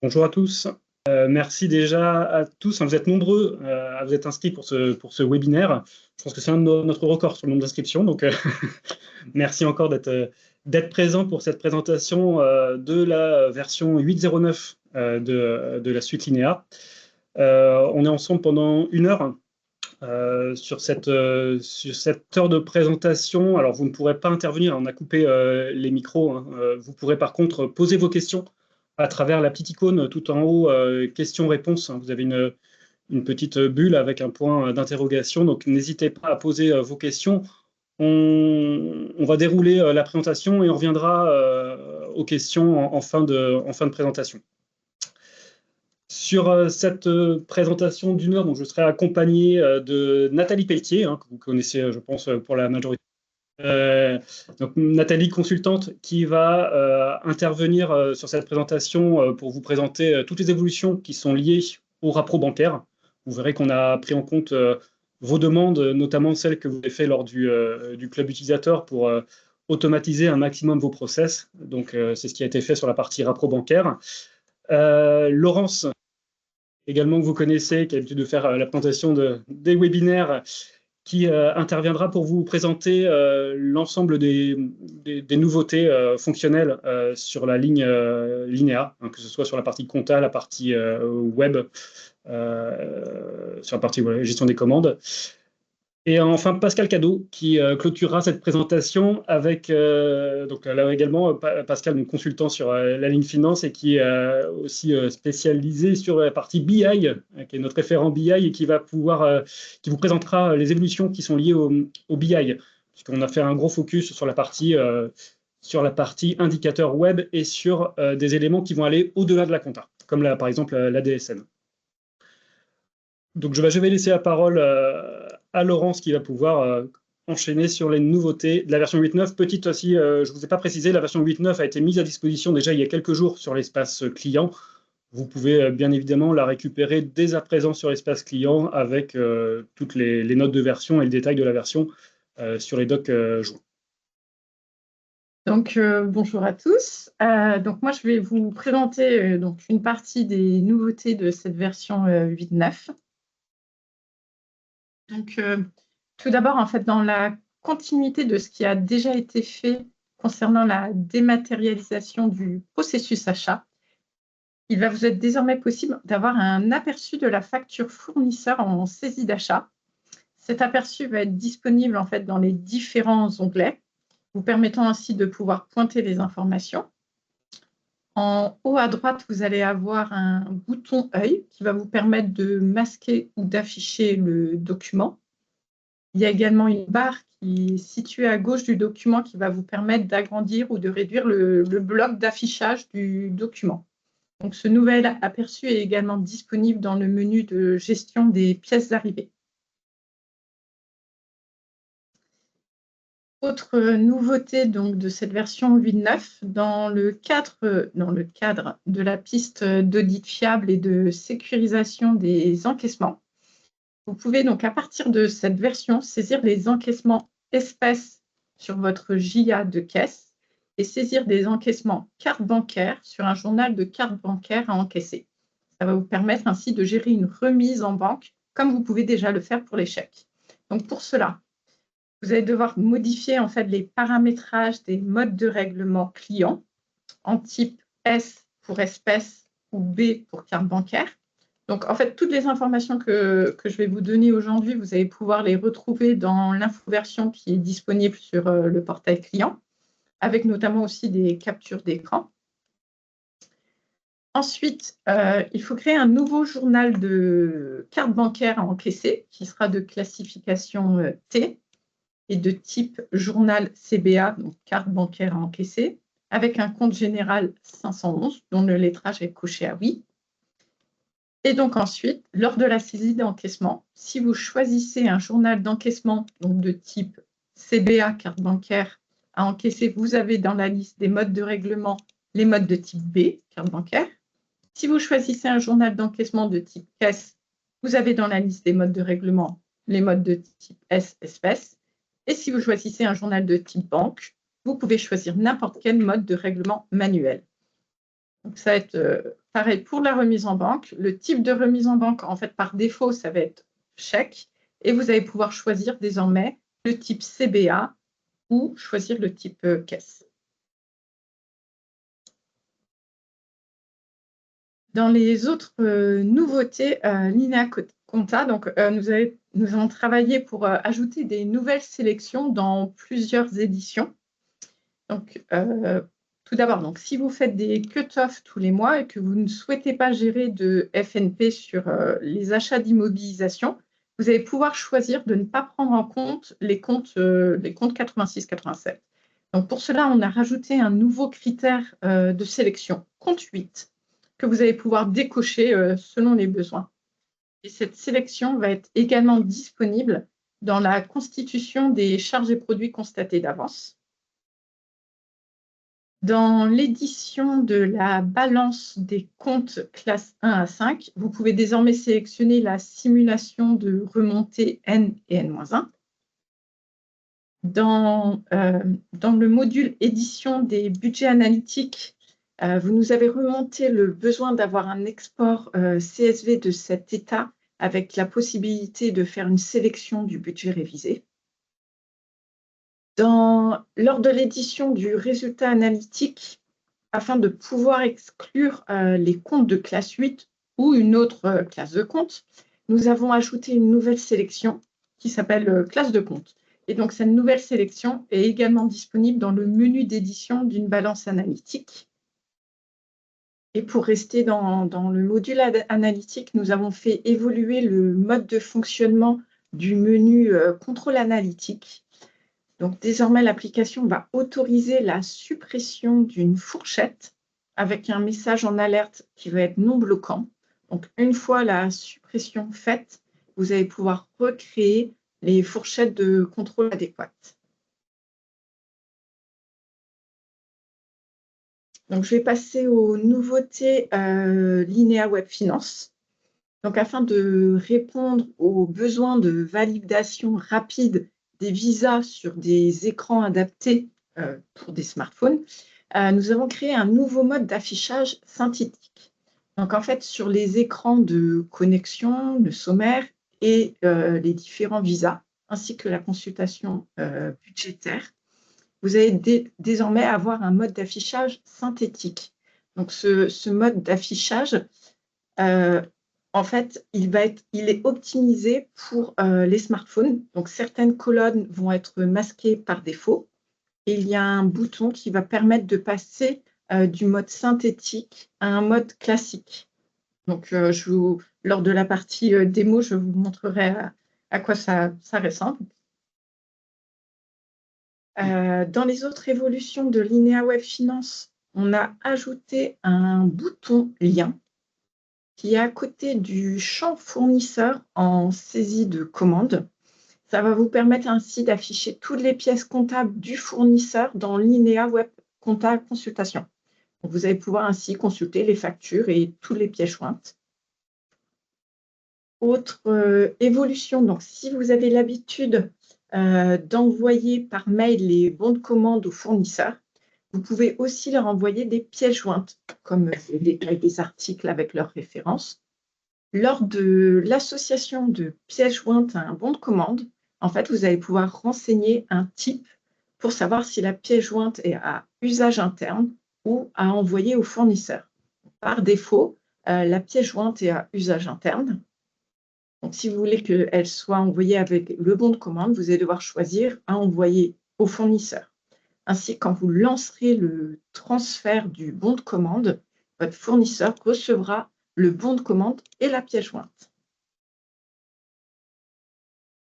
Bonjour à tous. Merci déjà à tous. Vous êtes nombreux à vous être inscrits pour ce webinaire. Je pense que c'est notre record sur le nombre d'inscriptions. Donc, merci encore d'être présent pour cette présentation de la version 8.09 de la suite Linéa. On est ensemble pendant 1 heure sur cette heure de présentation. Alors, vous ne pourrez pas intervenir. On a coupé les micros. Vous pourrez par contre poser vos questions à travers la petite icône tout en haut, questions-réponses. Vous avez une petite bulle avec un point d'interrogation, donc n'hésitez pas à poser vos questions. On va dérouler la présentation et on reviendra aux questions en fin de présentation. Sur cette présentation d'1 heure, donc je serai accompagné de Nathalie Pelletier, que vous connaissez, je pense, pour la majorité. Donc Nathalie, consultante, qui va intervenir sur cette présentation pour vous présenter toutes les évolutions qui sont liées au rapport bancaire. Vous verrez qu'on a pris en compte vos demandes, notamment celles que vous avez faites lors du club utilisateur pour automatiser un maximum vos process. Donc c'est ce qui a été fait sur la partie rapport bancaire. Laurence, également que vous connaissez, qui a l'habitude de faire la présentation des webinaires, qui interviendra pour vous présenter l'ensemble des nouveautés fonctionnelles sur la ligne Linéa, que ce soit sur la partie compta, la partie web, sur la partie gestion des commandes. Et enfin, Pascal Cadeau, qui clôturera cette présentation avec, donc là également, Pascal, donc, consultant sur la ligne finance et qui est aussi spécialisé sur la partie BI, qui est notre référent BI et qui vous présentera les évolutions qui sont liées au BI, puisqu'on a fait un gros focus sur la partie indicateur web et sur des éléments qui vont aller au-delà de la compta, comme par exemple la DSN. Donc, je vais laisser la parole à Laurence qui va pouvoir enchaîner sur les nouveautés de la version 8.9. Petite aussi, je ne vous ai pas précisé, la version 8.9 a été mise à disposition déjà il y a quelques jours sur l'espace client. Vous pouvez bien évidemment la récupérer dès à présent sur l'espace client avec toutes les notes de version et le détail de la version sur les docs joints. Donc, bonjour à tous. Donc, moi, je vais vous présenter donc, une partie des nouveautés de cette version 8.9. Donc, tout d'abord, en fait, dans la continuité de ce qui a déjà été fait concernant la dématérialisation du processus achat, il va vous être désormais possible d'avoir un aperçu de la facture fournisseur en saisie d'achat. Cet aperçu va être disponible en fait dans les différents onglets, vous permettant ainsi de pouvoir pointer les informations. En haut à droite, vous allez avoir un bouton œil qui va vous permettre de masquer ou d'afficher le document. Il y a également une barre qui est située à gauche du document qui va vous permettre d'agrandir ou de réduire le bloc d'affichage du document. Donc, ce nouvel aperçu est également disponible dans le menu de gestion des pièces d'arrivée. Autre nouveauté donc, de cette version 8.9, dans le cadre de la piste d'audit fiable et de sécurisation des encaissements, vous pouvez donc à partir de cette version saisir les encaissements espèces sur votre JA de caisse et saisir des encaissements carte bancaire sur un journal de carte bancaire à encaisser. Ça va vous permettre ainsi de gérer une remise en banque comme vous pouvez déjà le faire pour les chèques. Donc pour cela, vous allez devoir modifier en fait les paramétrages des modes de règlement client en type S pour espèce ou B pour carte bancaire. Donc, en fait, toutes les informations que je vais vous donner aujourd'hui, vous allez pouvoir les retrouver dans l'infoversion qui est disponible sur le portail client, avec notamment aussi des captures d'écran. Ensuite, il faut créer un nouveau journal de carte bancaire à encaisser qui sera de classification T et de type journal CBA, donc carte bancaire à encaisser, avec un compte général 511 dont le lettrage est coché à oui. Et donc ensuite, lors de la saisie d'encaissement, si vous choisissez un journal d'encaissement de type CBA, carte bancaire, à encaisser, vous avez dans la liste des modes de règlement les modes de type B, carte bancaire. Si vous choisissez un journal d'encaissement de type caisse, vous avez dans la liste des modes de règlement les modes de type S, espèce. Et si vous choisissez un journal de type banque, vous pouvez choisir n'importe quel mode de règlement manuel. Donc, ça va être pareil pour la remise en banque. Le type de remise en banque, en fait, par défaut, ça va être chèque. Et vous allez pouvoir choisir désormais le type CBA ou choisir le type caisse. Dans les autres nouveautés Linea Conta, donc, nous avons travaillé pour ajouter des nouvelles sélections dans plusieurs éditions. Donc, tout d'abord, donc, si vous faites des cut-offs tous les mois et que vous ne souhaitez pas gérer de FNP sur les achats d'immobilisation, vous allez pouvoir choisir de ne pas prendre en compte les comptes 86-87. Donc, pour cela, on a rajouté un nouveau critère de sélection, compte 8, que vous allez pouvoir décocher selon les besoins. Et cette sélection va être également disponible dans la constitution des charges et produits constatés d'avance. Dans l'édition de la balance des comptes classe 1 à 5, vous pouvez désormais sélectionner la simulation de remontée N et N-1. Dans le module édition des budgets analytiques, vous nous avez remonté le besoin d'avoir un export CSV de cet état avec la possibilité de faire une sélection du budget révisé. Lors de l'édition du résultat analytique, afin de pouvoir exclure les comptes de classe 8 ou une autre classe de compte, nous avons ajouté une nouvelle sélection qui s'appelle classe de compte. Et donc, cette nouvelle sélection est également disponible dans le menu d'édition d'une balance analytique. Et pour rester dans le module analytique, nous avons fait évoluer le mode de fonctionnement du menu contrôle analytique. Donc, désormais, l'application va autoriser la suppression d'une fourchette avec un message en alerte qui va être non bloquant. Donc, une fois la suppression faite, vous allez pouvoir recréer les fourchettes de contrôle adéquates. Donc, je vais passer aux nouveautés Linea Web Finance. Donc, afin de répondre aux besoins de validation rapide des visas sur des écrans adaptés pour des smartphones, nous avons créé un nouveau mode d'affichage synthétique. Donc, en fait, sur les écrans de connexion, le sommaire et les différents visas, ainsi que la consultation budgétaire, vous allez désormais avoir un mode d'affichage synthétique. Donc, ce mode d'affichage, en fait, il est optimisé pour les smartphones. Donc, certaines colonnes vont être masquées par défaut. Et il y a un bouton qui va permettre de passer du mode synthétique à un mode classique. Donc, lors de la partie démo, je vous montrerai à quoi ça ressemble. Dans les autres évolutions de Linea Web Finance, on a ajouté un bouton lien qui est à côté du champ fournisseur en saisie de commande. Ça va vous permettre ainsi d'afficher toutes les pièces comptables du fournisseur dans Linea Web Compta Consultation. Donc, vous allez pouvoir ainsi consulter les factures et toutes les pièces jointes. Autre évolution, donc si vous avez l'habitude d'envoyer par mail les bons de commande aux fournisseurs, vous pouvez aussi leur envoyer des pièces jointes, comme le détail des articles avec leurs références. Lors de l'association de pièces jointes à un bon de commande, en fait, vous allez pouvoir renseigner un type pour savoir si la pièce jointe est à usage interne ou à envoyer au fournisseur. Par défaut, la pièce jointe est à usage interne. Donc, si vous voulez qu'elle soit envoyée avec le bon de commande, vous allez devoir choisir à envoyer au fournisseur. Ainsi, quand vous lancerez le transfert du bon de commande, votre fournisseur recevra le bon de commande et la pièce jointe.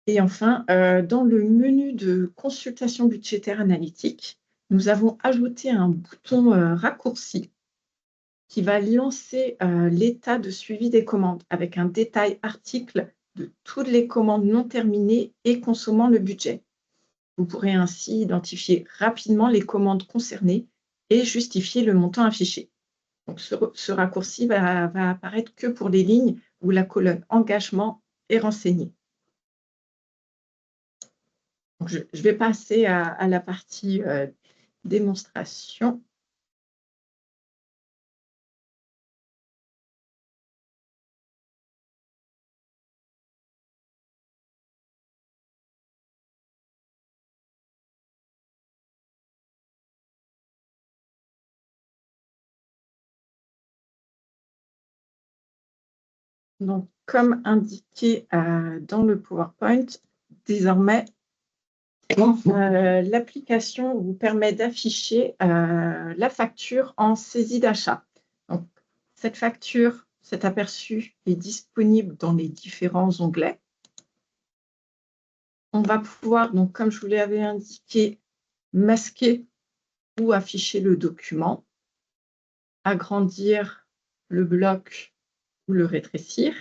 Et enfin, dans le menu de consultation budgétaire analytique, nous avons ajouté un bouton raccourci qui va lancer l'état de suivi des commandes avec un détail article de toutes les commandes non terminées et consommant le budget. Vous pourrez ainsi identifier rapidement les commandes concernées et justifier le montant affiché. Donc, ce raccourci va apparaître que pour les lignes où la colonne engagement est renseignée. Donc, je vais passer à la partie démonstration. Donc, comme indiqué dans le PowerPoint, désormais, l'application vous permet d'afficher la facture en saisie d'achat. Donc, cette facture, cet aperçu est disponible dans les différents onglets. On va pouvoir, donc, comme je vous l'avais indiqué, masquer ou afficher le document, agrandir le bloc ou le rétrécir.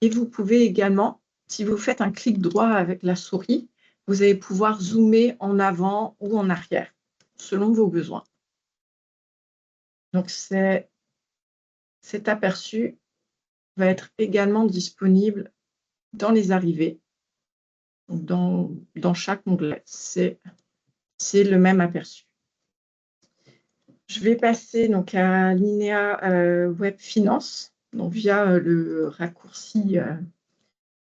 Et vous pouvez également, si vous faites un clic droit avec la souris, vous allez pouvoir zoomer en avant ou en arrière, selon vos besoins. Donc, cet aperçu va être également disponible dans les arrivées, dans chaque onglet. C'est le même aperçu. Je vais passer donc à Linea Web Finance, donc via le raccourci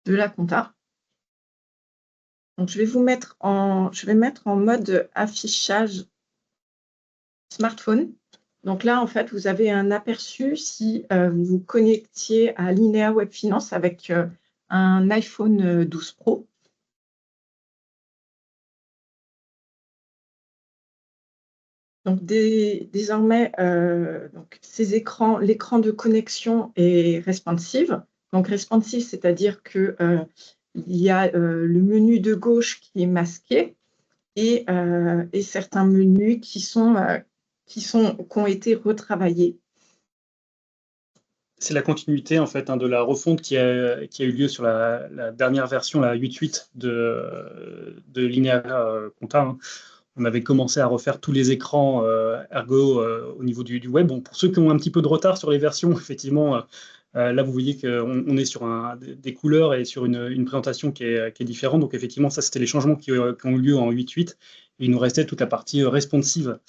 de la compta. Donc, je vais mettre en mode affichage smartphone. Donc là, en fait, vous avez un aperçu si vous vous connectiez à Linea Web Finance avec un iPhone 12 Pro. Donc, désormais, ces écrans, l'écran de connexion est responsive. Donc, responsive, c'est-à-dire que il y a le menu de gauche qui est masqué et certains menus qui ont été retravaillés. C'est la continuité en fait de la refonte qui a eu lieu sur la dernière version, la 8.8 de Linea Compta. On avait commencé à refaire tous les écrans ergo au niveau du web. Bon, pour ceux qui ont un petit peu de retard sur les versions, effectivement, là vous voyez qu'on est sur des couleurs et sur une présentation qui est différente. Donc effectivement, ça c'était les changements qui ont eu lieu en 8.8. Et il nous restait toute la partie responsive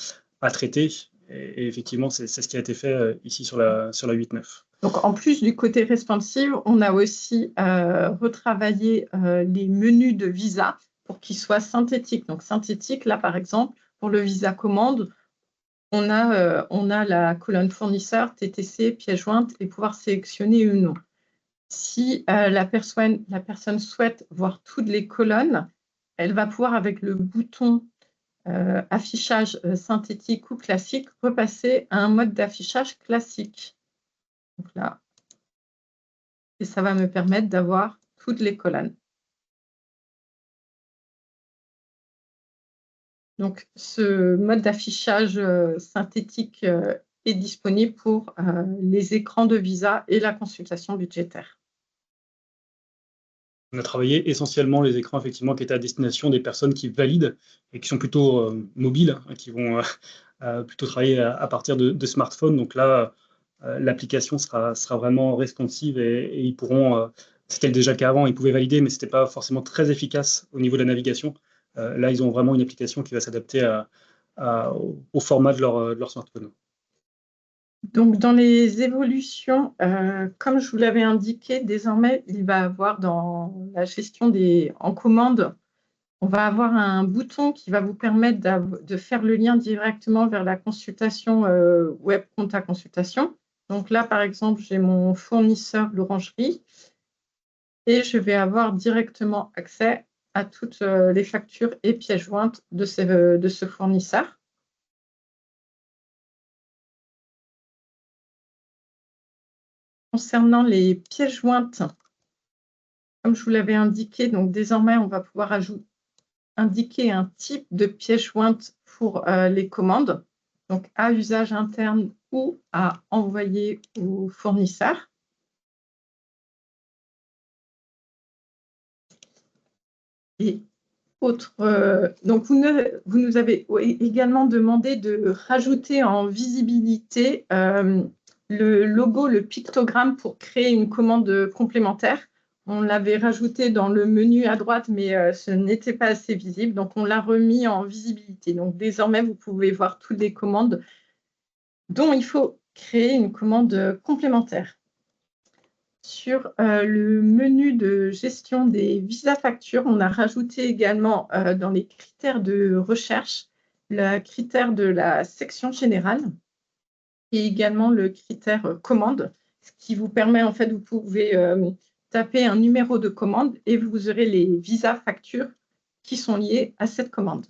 à traiter. Et effectivement, c'est ce qui a été fait ici sur la 8.9. Donc, en plus du côté responsive, on a aussi retravaillé les menus de visa pour qu'ils soient synthétiques. Donc, synthétique, là, par exemple, pour le visa commande, on a la colonne fournisseur, TTC, pièce jointe et pouvoir sélectionner ou non. Si la personne souhaite voir toutes les colonnes, elle va pouvoir, avec le bouton affichage synthétique ou classique, repasser à un mode d'affichage classique. Donc là, et ça va me permettre d'avoir toutes les colonnes. Donc, ce mode d'affichage synthétique est disponible pour les écrans de visa et la consultation budgétaire. On a travaillé essentiellement les écrans effectivement qui étaient à destination des personnes qui valident et qui sont plutôt mobiles, qui vont plutôt travailler à partir de smartphones. Donc là, l'application sera vraiment responsive et ils pourront, c'était déjà le cas avant, ils pouvaient valider, mais ce n'était pas forcément très efficace au niveau de la navigation. Là, ils ont vraiment une application qui va s'adapter au format de leur smartphone. Donc, dans les évolutions, comme je vous l'avais indiqué, désormais, il va y avoir dans la gestion en commande, on va avoir un bouton qui va vous permettre de faire le lien directement vers la consultation web compta consultation. Donc là, par exemple, j'ai mon fournisseur, l'Orangerie, et je vais avoir directement accès à toutes les factures et pièces jointes de ce fournisseur. Concernant les pièces jointes, comme je vous l'avais indiqué, donc désormais, on va pouvoir indiquer un type de pièce jointe pour les commandes, donc à usage interne ou à envoyer au fournisseur. Et donc vous nous avez également demandé de rajouter en visibilité le logo, le pictogramme pour créer une commande complémentaire. On l'avait rajouté dans le menu à droite, mais ce n'était pas assez visible. Donc, on l'a remis en visibilité. Donc, désormais, vous pouvez voir toutes les commandes dont il faut créer une commande complémentaire. Sur le menu de gestion des visas factures, on a rajouté également dans les critères de recherche le critère de la section générale et également le critère commande ce qui vous permet, en fait, vous pouvez taper un numéro de commande et vous aurez les visas factures qui sont liés à cette commande.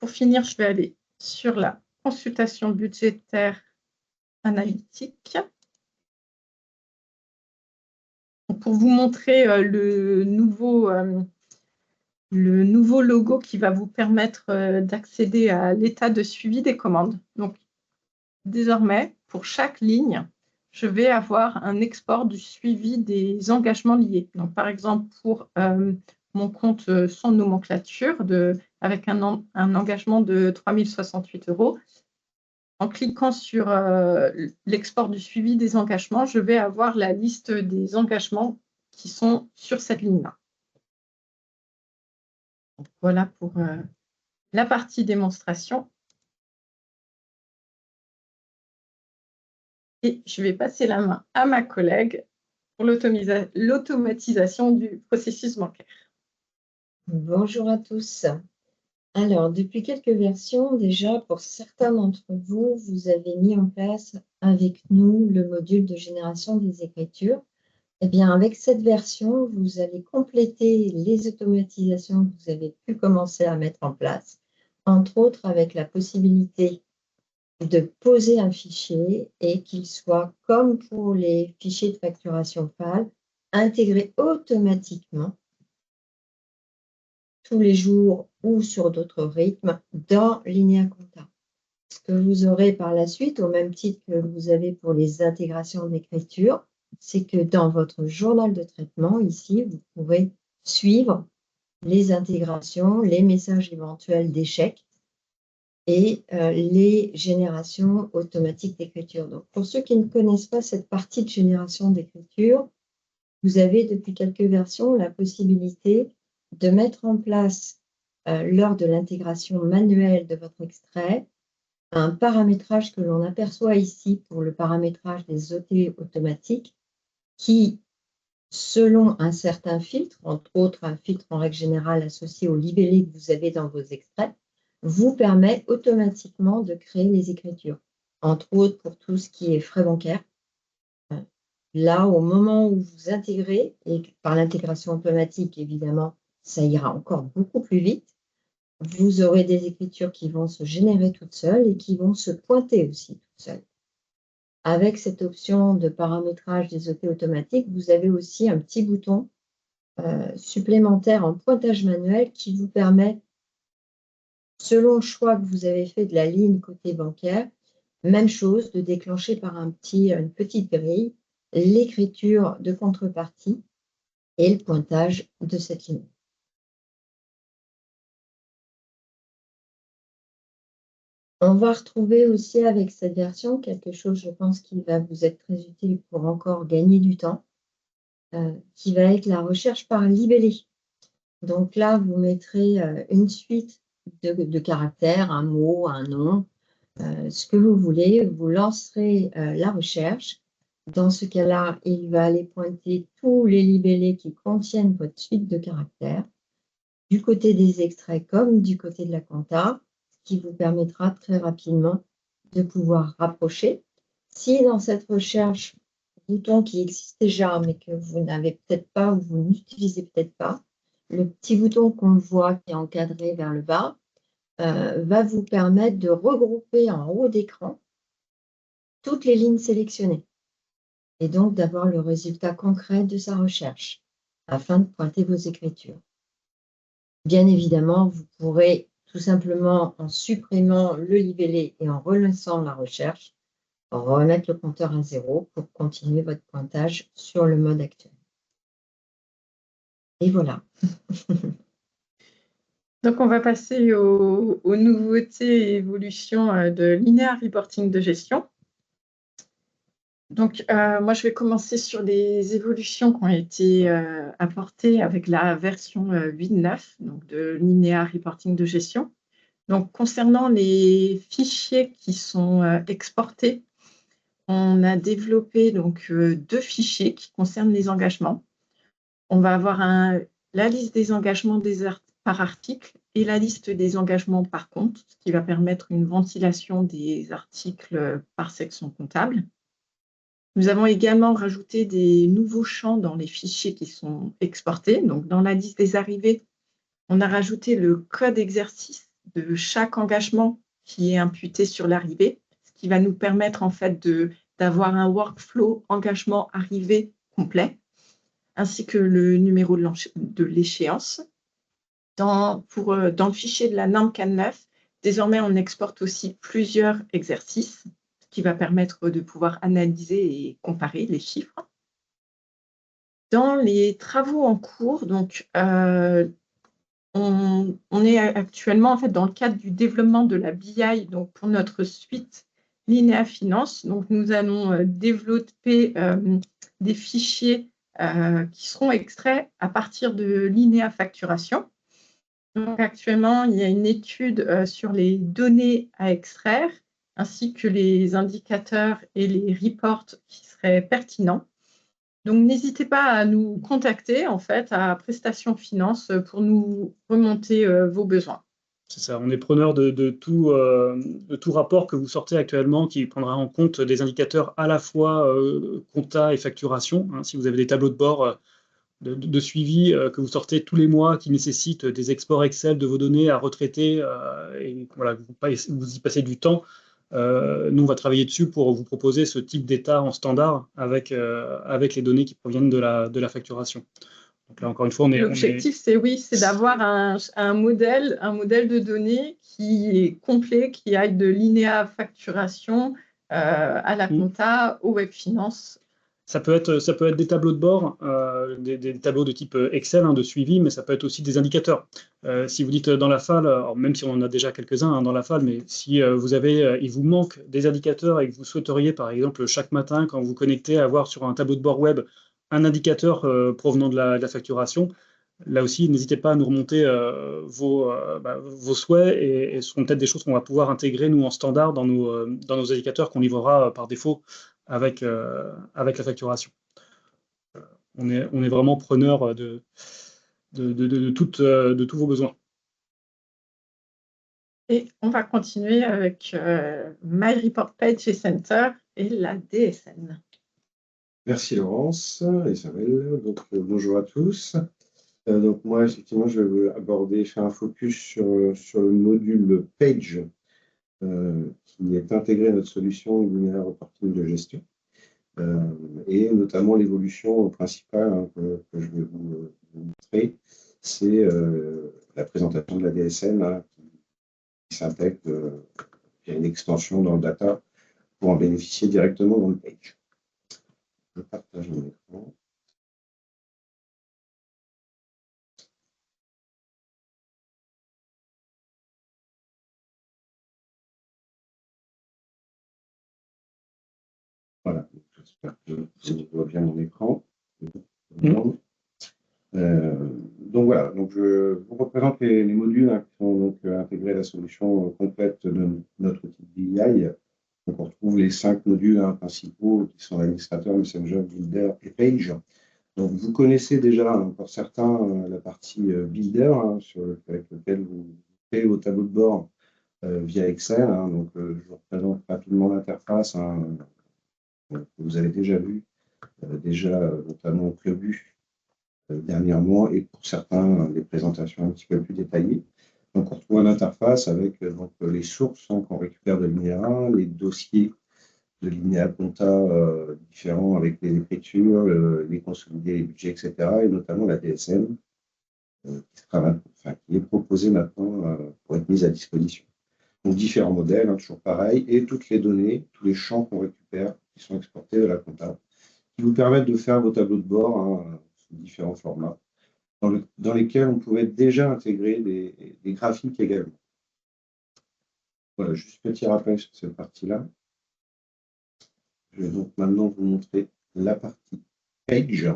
Pour finir, je vais aller sur la consultation budgétaire analytique. Pour vous montrer le nouveau logo qui va vous permettre d'accéder à l'état de suivi des commandes. Donc, désormais, pour chaque ligne, je vais avoir un export du suivi des engagements liés. Donc, par exemple, pour mon compte sans nomenclature, avec un engagement de 3 068 €, en cliquant sur l'export du suivi des engagements, je vais avoir la liste des engagements qui sont sur cette ligne-là. Voilà pour la partie démonstration. Et je vais passer la main à ma collègue pour l'automatisation du processus bancaire. Bonjour à tous. Alors, depuis quelques versions, déjà, pour certains d'entre vous, vous avez mis en place avec nous le module de génération des écritures. Eh bien, avec cette version, vous allez compléter les automatisations que vous avez pu commencer à mettre en place, entre autres avec la possibilité de poser un fichier et qu'il soit, comme pour les fichiers de facturation PAL, intégré automatiquement tous les jours ou sur d'autres rythmes dans Linéa Compta. Ce que vous aurez par la suite, au même titre que vous avez pour les intégrations d'écriture, c'est que dans votre journal de traitement, ici, vous pourrez suivre les intégrations, les messages éventuels d'échecs et les générations automatiques d'écriture. Donc, pour ceux qui ne connaissent pas cette partie de génération d'écriture, vous avez depuis quelques versions la possibilité de mettre en place, lors de l'intégration manuelle de votre extrait, un paramétrage que l'on aperçoit ici pour le paramétrage des OT automatiques qui, selon un certain filtre, entre autres un filtre en règle générale associé au libellé que vous avez dans vos extraits, vous permet automatiquement de créer les écritures, entre autres pour tout ce qui est frais bancaires. Là, au moment où vous intégrez, et par l'intégration automatique, évidemment, ça ira encore beaucoup plus vite, vous aurez des écritures qui vont se générer toutes seules et qui vont se pointer aussi toutes seules. Avec cette option de paramétrage des OT automatiques, vous avez aussi un petit bouton supplémentaire en pointage manuel qui vous permet, selon le choix que vous avez fait de la ligne côté bancaire, même chose, de déclencher par une petite grille l'écriture de contrepartie et le pointage de cette ligne. On va retrouver aussi avec cette version quelque chose, je pense, qui va vous être très utile pour encore gagner du temps, qui va être la recherche par libellé. Donc là, vous mettrez une suite de caractères, un mot, un nom, ce que vous voulez. Vous lancerez la recherche. Dans ce cas-là, il va aller pointer tous les libellés qui contiennent votre suite de caractères, du côté des extraits comme du côté de la compta, ce qui vous permettra très rapidement de pouvoir rapprocher. Si dans cette recherche, bouton qui existe déjà, mais que vous n'avez peut-être pas ou vous n'utilisez peut-être pas, le petit bouton qu'on voit qui est encadré vers le bas va vous permettre de regrouper en haut d'écran toutes les lignes sélectionnées et donc d'avoir le résultat concret de sa recherche afin de pointer vos écritures. Bien évidemment, vous pourrez tout simplement, en supprimant le libellé et en relançant la recherche, remettre le compteur à 0 pour continuer votre pointage sur le mode actuel. Et voilà. Donc, on va passer aux nouveautés et évolutions de Linear Reporting de gestion. Donc, moi, je vais commencer sur les évolutions qui ont été apportées avec la version 8.9 donc de Linear Reporting de gestion. Donc, concernant les fichiers qui sont exportés, on a développé donc 2 fichiers qui concernent les engagements. On va avoir la liste des engagements par article et la liste des engagements par compte, ce qui va permettre une ventilation des articles par section comptable. Nous avons également rajouté des nouveaux champs dans les fichiers qui sont exportés. Donc, dans la liste des arrivées, on a rajouté le code exercice de chaque engagement qui est imputé sur l'arrivée, ce qui va nous permettre en fait d'avoir un workflow engagement arrivée complet, ainsi que le numéro de l'échéance. Dans le fichier de la norme CAN 9, désormais, on exporte aussi plusieurs exercices, ce qui va permettre de pouvoir analyser et comparer les chiffres. Dans les travaux en cours, donc, on est actuellement en fait dans le cadre du développement de la BI, donc pour notre suite Linéa Finance. Donc, nous allons développer des fichiers qui seront extraits à partir de Linéa Facturation. Donc, actuellement, il y a une étude sur les données à extraire, ainsi que les indicateurs et les reports qui seraient pertinents. Donc, n'hésitez pas à nous contacter, en fait, à Prestations Finance pour nous remonter vos besoins. C'est ça, on est preneur de tout rapport que vous sortez actuellement qui prendra en compte des indicateurs à la fois compta et facturation. Hein, si vous avez des tableaux de bord de suivi que vous sortez tous les mois qui nécessitent des exports Excel de vos données à retraiter et voilà, vous y passez du temps. Nous, on va travailler dessus pour vous proposer ce type d'état en standard avec les données qui proviennent de la facturation. Donc là, encore une fois, l'objectif, c'est d'avoir un modèle de données qui est complet, qui aille de Linéa Facturation à la compta, au Web Finance. Ça peut être des tableaux de bord, des tableaux de type Excel, hein, de suivi, mais ça peut être aussi des indicateurs. Si vous dites dans la FAL, alors même si on en a déjà quelques-uns hein, dans la FAL, mais si il vous manque des indicateurs et que vous souhaiteriez, par exemple, chaque matin, quand vous vous connectez, avoir sur un tableau de bord web un indicateur provenant de la facturation, là aussi, n'hésitez pas à nous remonter vos souhaits et ce seront peut-être des choses qu'on va pouvoir intégrer, nous, en standard dans nos indicateurs qu'on livrera par défaut avec la facturation. On est vraiment preneur de tous vos besoins. Et on va continuer avec My Report Page et Center et la DSN. Merci Laurence et Isabelle. Donc, bonjour à tous. Donc moi, effectivement, je vais faire un focus sur le module Page qui est intégré à notre solution Linéa Reporting de gestion et notamment l'évolution principale hein, que je vais vous montrer, c'est la présentation de la DSN hein, qui s'intègre via une extension dans le data pour en bénéficier directement dans le Page. Je partage mon écran. Voilà, j'espère que vous voyez bien mon écran. Donc voilà, donc je vous représente les modules hein, qui sont donc intégrés à la solution complète de notre outil BI. Donc on retrouve les 5 modules hein, principaux qui sont l'administrateur, Messenger, Builder et Page. Donc vous connaissez déjà hein, pour certains la partie Builder hein, avec lequel vous créez vos tableaux de bord via Excel. Hein. Donc je vous représente rapidement l'interface hein, que vous avez déjà vu, notamment prévu dernièrement et pour certains des présentations un petit peu plus détaillées. Donc on retrouve une interface avec donc, les sources hein, qu'on récupère de Linéa, les dossiers de Linéa Compta différents avec les écritures, les consolidés, les budgets, etc. et notamment la DSN qui est proposée maintenant pour être mise à disposition. Donc différents modèles, hein, toujours pareil, et toutes les données, tous les champs qu'on récupère qui sont exportés de la compta, qui vous permettent de faire vos tableaux de bord hein, sous différents formats, dans lesquels on pouvait déjà intégrer des graphiques également. Voilà, juste petit rappel sur cette partie-là. Je vais donc maintenant vous montrer la partie Page.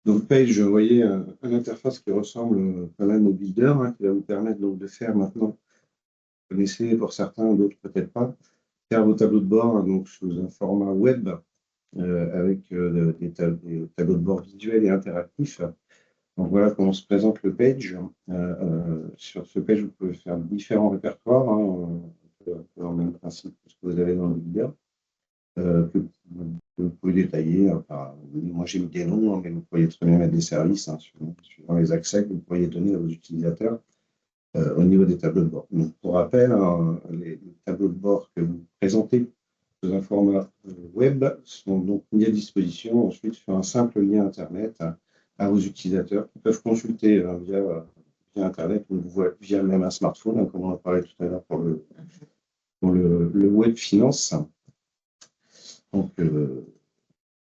Donc Page, vous voyez, une interface qui ressemble quand même au Builder, hein, qui va vous permettre donc de faire maintenant, vous connaissez pour certains, d'autres peut-être pas, faire vos tableaux de bord hein, donc sous un format web avec des tableaux de bord visuels et interactifs. Donc voilà comment se présente le Page. Sur ce Page, vous pouvez faire différents répertoires, hein, dans le même principe que ce que vous avez dans le Builder, que vous détailler. Moi, j'ai mis des noms, hein, mais vous pourriez très bien mettre des services suivant les accès que vous pourriez donner à vos utilisateurs au niveau des tableaux de bord. Donc, pour rappel, hein, les tableaux de bord que vous présentez dans un format web sont donc mis à disposition ensuite sur un simple lien Internet à vos utilisateurs qui peuvent consulter via Internet ou via même un smartphone, hein, comme on en parlait tout à l'heure pour le web finance. Donc,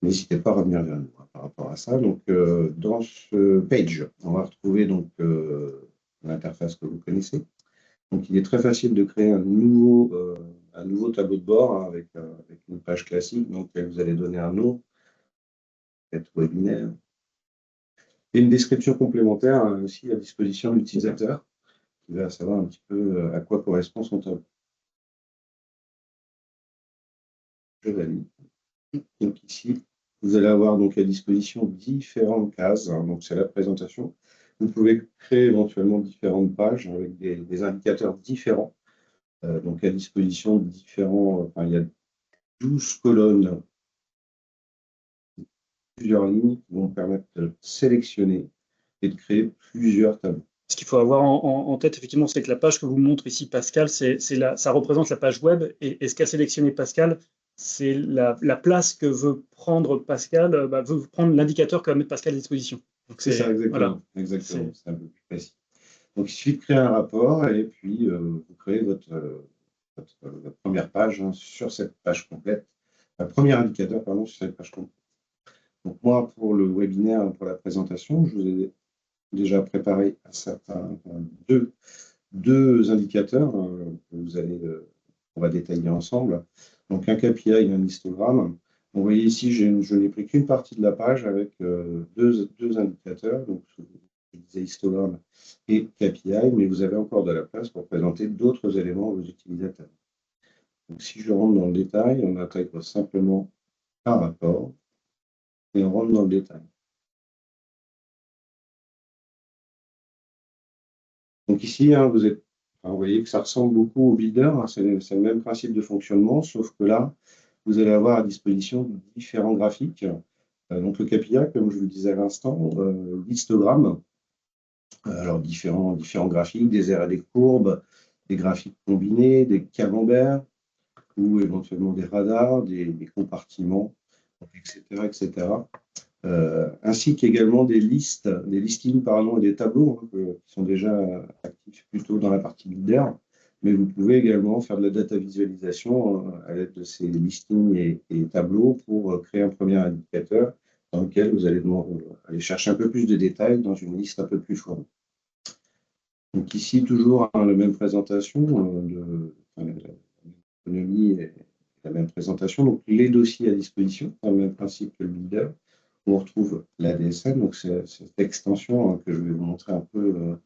n'hésitez pas à revenir vers nous par rapport à ça. Donc, dans ce page, on va retrouver donc l'interface que vous connaissez. Donc, il est très facile de créer un nouveau tableau de bord hein, avec une page classique. Donc, vous allez donner un nom, peut-être webinaire, et une description complémentaire hein, aussi à disposition de l'utilisateur qui va savoir un petit peu à quoi correspond son tableau. Je valide. Donc, ici, vous allez avoir donc à disposition différentes cases. Hein, donc, c'est la présentation. Vous pouvez créer éventuellement différentes pages avec des indicateurs différents. Donc, à disposition de différents. Il y a 12 colonnes, plusieurs lignes qui vont permettre de sélectionner et de créer plusieurs tableaux. Ce qu'il faut avoir en tête, effectivement, c'est que la page que vous montre ici, Pascal, ça représente la page web. Et ce qu'a sélectionné Pascal, c'est la place que veut prendre Pascal, veut prendre l'indicateur que va mettre Pascal à disposition. C'est ça, exactement. Voilà. Exactement. C'est un peu plus précis. Donc, il suffit de créer un rapport et puis vous créez votre première page hein, sur cette page complète. Un premier indicateur, pardon, sur cette page complète. Donc, moi, pour le webinaire, pour la présentation, je vous ai déjà préparé deux indicateurs que on va détailler ensemble. Donc, un KPI et un histogramme. Vous voyez ici, je n'ai pris qu'une partie de la page avec deux indicateurs. Donc, je disais histogramme et KPI, mais vous avez encore de la place pour présenter d'autres éléments aux utilisateurs. Donc, si je rentre dans le détail, on intègre simplement un rapport et on rentre dans le détail. Donc ici, hein, vous voyez que ça ressemble beaucoup au builder, hein, c'est le même principe de fonctionnement, sauf que là, vous allez avoir à disposition différents graphiques. Donc le KPI, comme je vous le disais à l'instant, l'histogramme, alors différents graphiques, des aires et des courbes, des graphiques combinés, des camemberts, ou éventuellement des radars, des compartiments, etc. etc. Ainsi qu'également des listings pardon, et des tableaux hein, qui sont déjà actifs plutôt dans la partie builder, mais vous pouvez également faire de la data visualisation à l'aide de ces listings et tableaux pour créer un premier indicateur dans lequel vous allez aller chercher un peu plus de détails dans une liste un peu plus fournie. Donc ici, toujours hein, la même présentation l'économie et la même présentation. Donc les dossiers à disposition, le même principe que le builder. On retrouve la DSM, donc c'est cette extension hein, que je vais vous montrer un peu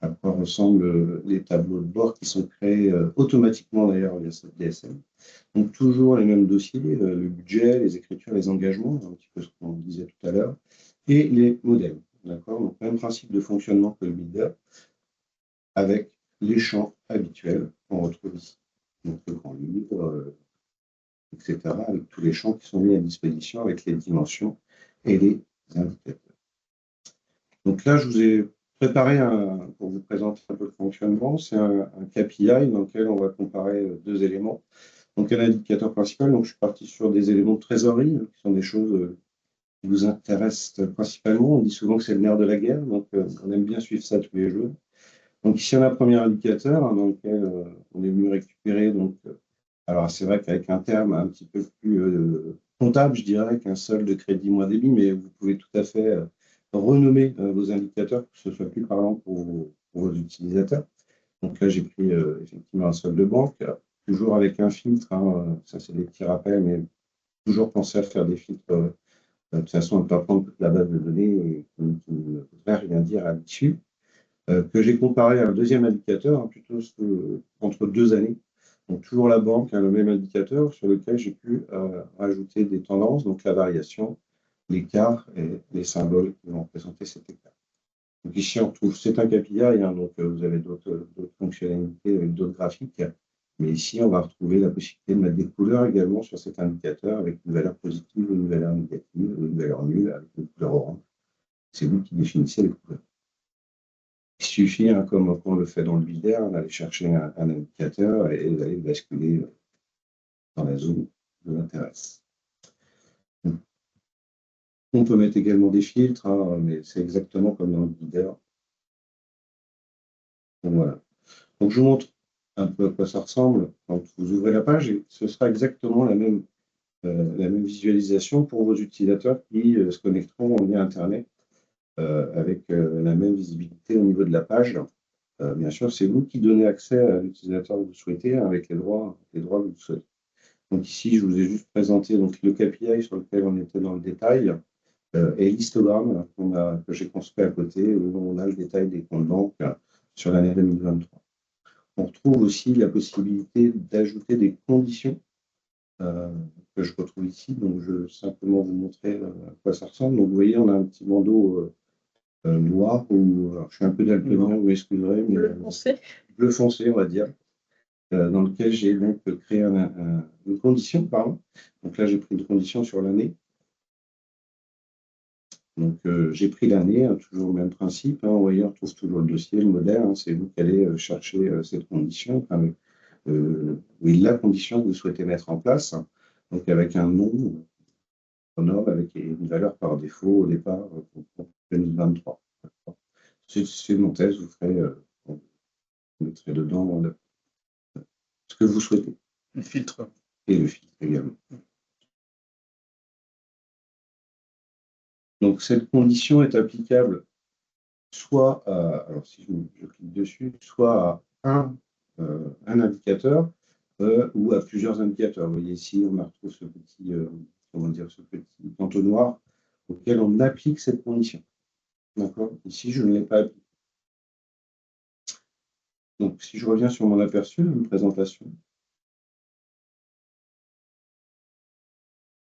à quoi ressemblent les tableaux de bord qui sont créés automatiquement d'ailleurs via cette DSM. Donc toujours les mêmes dossiers, le budget, les écritures, les engagements, un petit peu ce qu'on disait tout à l'heure, et les modèles. D'accord. Donc même principe de fonctionnement que le builder, avec les champs habituels qu'on retrouve ici. Donc le grand livre, etc., avec tous les champs qui sont mis à disposition avec les dimensions et les indicateurs. Donc là, je vous ai préparé pour vous présenter un peu le fonctionnement. C'est un KPI dans lequel on va comparer deux éléments. Donc un indicateur principal, donc je suis parti sur des éléments de trésorerie, qui sont des choses qui vous intéressent principalement. On dit souvent que c'est le nerf de la guerre, donc on aime bien suivre ça tous les jours. Donc ici, on a un premier indicateur hein, dans lequel on est venu récupérer. Donc, alors c'est vrai qu'avec un terme un petit peu plus comptable, je dirais qu'un solde de crédit moins débit, mais vous pouvez tout à fait renommer vos indicateurs pour que ce soit plus parlant pour vos utilisateurs. Donc là, j'ai pris effectivement un solde de banque, toujours avec un filtre. Hein, ça, c'est des petits rappels, mais toujours penser à faire des filtres. De toute façon, on ne peut pas prendre toute la base de données qui ne voudrait rien dire à l'issue. Que j'ai comparé à un deuxième indicateur, hein, plutôt entre 2 années. Donc toujours la banque, hein, le même indicateur sur lequel j'ai pu rajouter des tendances, donc la variation, l'écart et les symboles qui vont représenter cet écart. Donc ici on retrouve, c'est un KPI, hein, donc vous avez d'autres fonctionnalités avec d'autres graphiques, Mais ici, on va retrouver la possibilité de mettre des couleurs également sur cet indicateur avec une valeur positive, une valeur négative, une valeur nulle avec une couleur orange. C'est vous qui définissez les couleurs. Il suffit, hein, comme on le fait dans le binaire, d'aller chercher un indicateur et d'aller basculer dans la zone qui vous intéresse. On peut mettre également des filtres, hein, mais c'est exactement comme dans le binaire. Donc voilà. Donc je vous montre un peu à quoi ça ressemble quand vous ouvrez la page et ce sera exactement la même visualisation pour vos utilisateurs qui se connecteront en lien Internet avec la même visibilité au niveau de la page. Bien sûr, c'est vous qui donnez accès à l'utilisateur que vous souhaitez avec les droits que vous souhaitez. Donc ici, je vous ai juste présenté donc, le KPI sur lequel on était dans le détail et l'histogramme que j'ai construit à côté où on a le détail des comptes banques sur l'année 2023. On retrouve aussi la possibilité d'ajouter des conditions que je retrouve ici. Donc, je vais simplement vous montrer à quoi ça ressemble. Donc, vous voyez, on a un petit bandeau noir alors, je suis un peu daltonien, vous m'excuserez, mais Bleu foncé. Bleu foncé, on va dire, dans lequel j'ai donc créé une condition, pardon. Donc là, j'ai pris une condition sur l'année. Donc, j'ai pris l'année, hein, toujours le même principe. Hein, vous voyez, on retrouve toujours le dossier, le modèle. Hein, c'est vous qui allez chercher cette condition, oui, la condition que vous souhaitez mettre en place. Hein, donc, avec un nom, un homme, avec une valeur par défaut au départ pour 2023. C'est mon thèse, vous ferez, vous mettrez dedans ce que vous souhaitez. Le filtre. Et le filtre également. Donc, cette condition est applicable soit à, alors si je clique dessus, soit à un indicateur ou à plusieurs indicateurs. Vous voyez ici, on retrouve ce petit, ce petit entonnoir auquel on applique cette condition. D'accord? Ici, je ne l'ai pas appliqué. Donc, si je reviens sur mon aperçu, une présentation,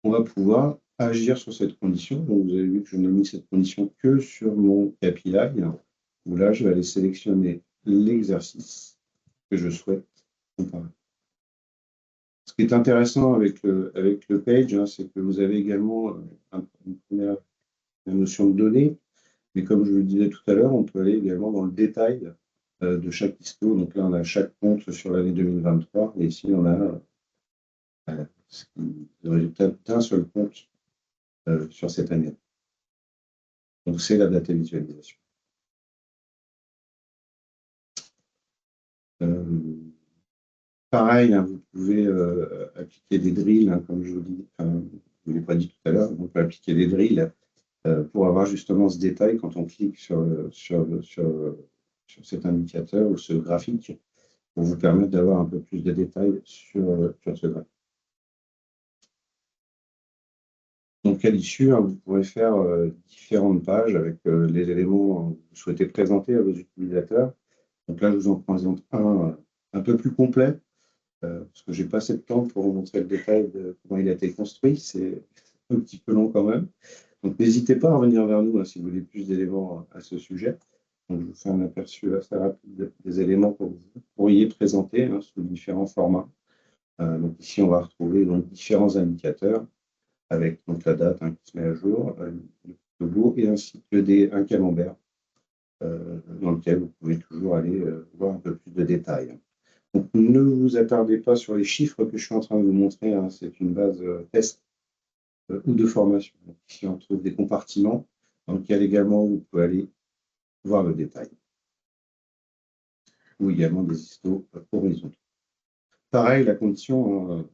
on va pouvoir agir sur cette condition. Donc, vous avez vu que je n'ai mis cette condition que sur mon KPI, où là, je vais aller sélectionner l'exercice que je souhaite comparer. Ce qui est intéressant avec le page, hein, c'est que vous avez également une première notion de données, mais comme je le disais tout à l'heure, on peut aller également dans le détail de chaque histo. Donc là, on a chaque compte sur l'année 2023, et ici, on a le résultat d'un seul compte sur cette année. Donc, c'est la data visualisation. Pareil, hein, vous pouvez appliquer des drills, hein, comme je vous dis, je ne l'ai pas dit tout à l'heure, on peut appliquer des drills pour avoir justement ce détail quand on clique sur cet indicateur ou ce graphique, pour vous permettre d'avoir un peu plus de détails sur ce graphique. Donc, à l'issue, hein, vous pourrez faire différentes pages avec les éléments que vous souhaitez présenter à vos utilisateurs. Donc là, je vous en présente un peu plus complet, parce que je n'ai pas assez de temps pour vous montrer le détail de comment il a été construit. C'est un petit peu long quand même. Donc, n'hésitez pas à revenir vers nous si vous voulez plus d'éléments à ce sujet. Donc, je vous fais un aperçu assez rapide des éléments que vous pourriez présenter sous différents formats. Donc, ici, on va retrouver donc, différents indicateurs avec donc, la date qui se met à jour, le logo et ainsi que un camembert dans lequel vous pouvez toujours aller voir un peu plus de détails. Donc, ne vous attardez pas sur les chiffres que je suis en train de vous montrer. Hein, c'est une base test ou de formation. Donc, ici, on trouve des compartiments dans lesquels également vous pouvez aller voir le détail. Ou également des histos horizontaux. Pareil, la condition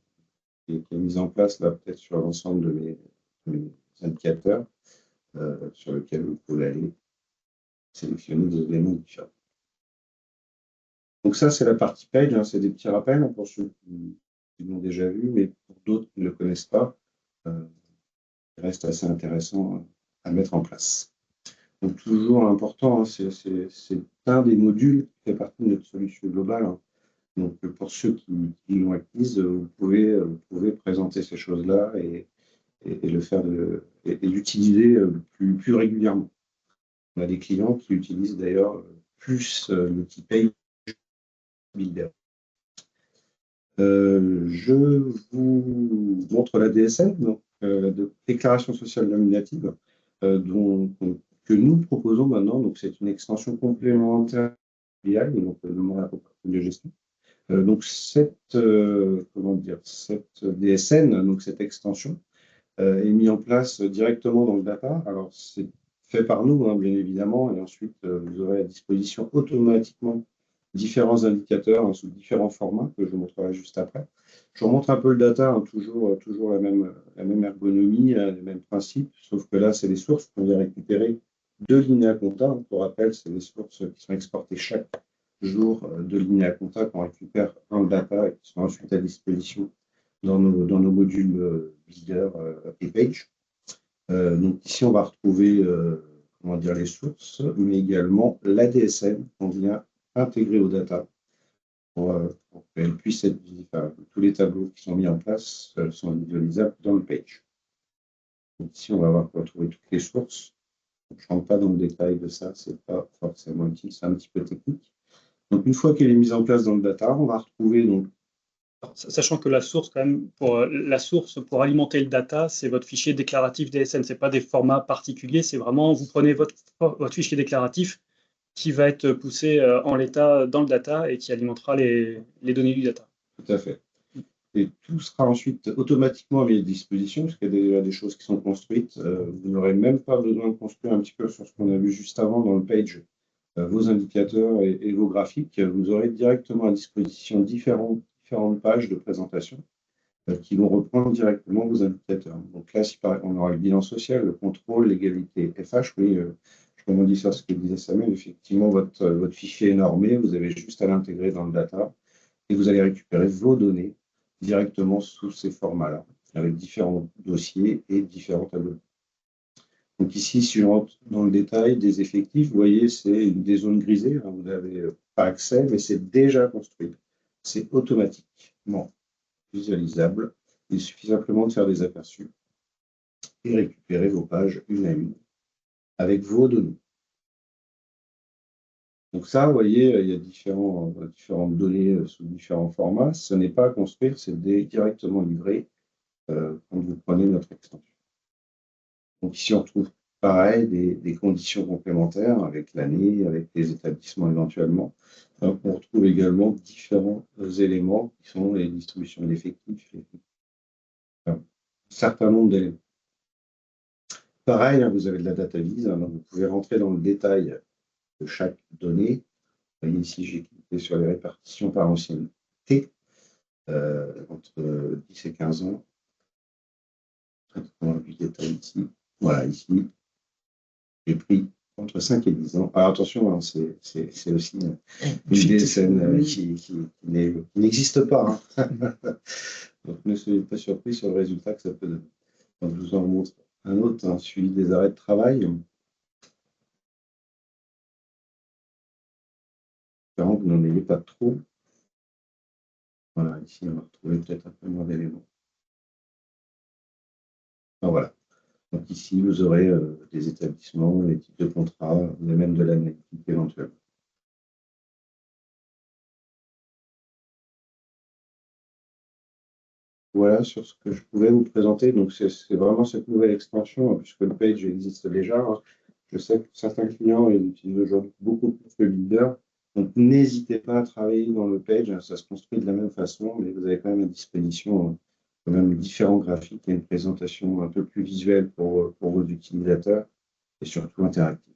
qui est mise en place là, peut-être sur l'ensemble de mes indicateurs, sur lesquels vous pouvez aller sélectionner des éléments différents. Donc ça, c'est la partie page, hein, c'est des petits rappels pour ceux qui l'ont déjà vu, mais pour d'autres qui ne le connaissent pas, il reste assez intéressant à mettre en place. Donc toujours important, hein, c'est un des modules qui fait partie de notre solution globale. Hein. Donc pour ceux qui l'ont acquise, vous pouvez présenter ces choses-là et le faire et l'utiliser plus régulièrement. On a des clients qui utilisent d'ailleurs plus l'outil Page Builder. Je vous montre la DSN, donc la déclaration sociale nominative, que nous proposons maintenant. Donc, c'est une extension complémentaire BI, donc le membre de gestion. Donc, comment dire, cette DSN, donc cette extension, est mise en place directement dans le data. Alors, c'est fait par nous, hein, bien évidemment, et ensuite, vous aurez à disposition automatiquement différents indicateurs, hein, sous différents formats que je vous montrerai juste après. Je vous remontre un peu le data, hein, toujours la même ergonomie, les mêmes principes, sauf que là, c'est les sources qu'on vient récupérer de Linea Conta. Pour rappel, c'est les sources qui sont exportées chaque jour de Linea Conta qu'on récupère dans le data et qui sont ensuite à disposition dans nos modules Builder et Page. Donc ici, on va retrouver comment dire, les sources, mais également la DSN qu'on vient intégrer au data pour qu'elle puisse être visible. Tous les tableaux qui sont mis en place sont visualisables dans le page. Donc ici, on va avoir retrouver toutes les sources. Donc, je ne rentre pas dans le détail de ça, ce n'est pas forcément utile, c'est un petit peu technique. Donc une fois qu'elle est mise en place dans le data, on va retrouver donc. Sachant que la source, quand même, la source pour alimenter le data, c'est votre fichier déclaratif DSN. Ce n'est pas des formats particuliers, c'est vraiment, vous prenez votre fichier déclaratif qui va être poussé en l'état dans le data et qui alimentera les données du data. Tout à fait. Et tout sera ensuite automatiquement mis à disposition, parce qu'il y a déjà des choses qui sont construites. Vous n'aurez même pas besoin de construire un petit peu sur ce qu'on a vu juste avant dans le page, vos indicateurs et vos graphiques. Vous aurez directement à disposition différentes pages de présentation qui vont reprendre directement vos indicateurs. Donc là, on aura le bilan social, le contrôle, l'égalité FH. Oui, je rebondis sur ce que disait Samuel. Effectivement, votre fichier est normé, vous avez juste à l'intégrer dans le data et vous allez récupérer vos données directement sous ces formats-là, avec différents dossiers et différents tableaux. Donc ici, si je rentre dans le détail des effectifs, vous voyez, c'est des zones grisées. Hein, vous n'avez pas accès, mais c'est déjà construit. C'est automatiquement visualisable. Il suffit simplement de faire des aperçus et récupérer vos pages une à une avec vos données. Donc ça, vous voyez, il y a différentes données sous différents formats. Ce n'est pas à construire, c'est directement livré quand vous prenez notre extension. Donc ici, on retrouve pareil des conditions complémentaires avec l'année, avec les établissements éventuellement. On retrouve également différents éléments qui sont les distributions d'effectifs, un certain nombre d'éléments. Pareil, hein, vous avez de la data vise, hein, donc vous pouvez rentrer dans le détail de chaque donnée. Vous voyez ici, j'ai cliqué sur les répartitions par ancienneté entre 10 et 15 ans. On a du détail ici. Voilà, ici, j'ai pris entre 5 et 10 ans. Alors attention, hein, c'est aussi une DSN qui n'existe pas. Hein. Donc ne soyez pas surpris sur le résultat que ça peut donner. Donc, je vous en montre un autre, un suivi des arrêts de travail. Espérons que vous n'en ayez pas trop. Voilà, ici, on va retrouver peut-être un peu moins d'éléments. Enfin, voilà. Donc ici, vous aurez des établissements, les types de contrats, et même de l'analytique éventuellement. Voilà sur ce que je pouvais vous présenter. Donc c'est vraiment cette nouvelle extension, puisque le page existe déjà. Hein. Je sais que certains clients utilisent aujourd'hui beaucoup plus que Builder. Donc n'hésitez pas à travailler dans le page. Ça se construit de la même façon, mais vous avez quand même à disposition quand même différents graphiques et une présentation un peu plus visuelle pour vos utilisateurs et surtout interactive.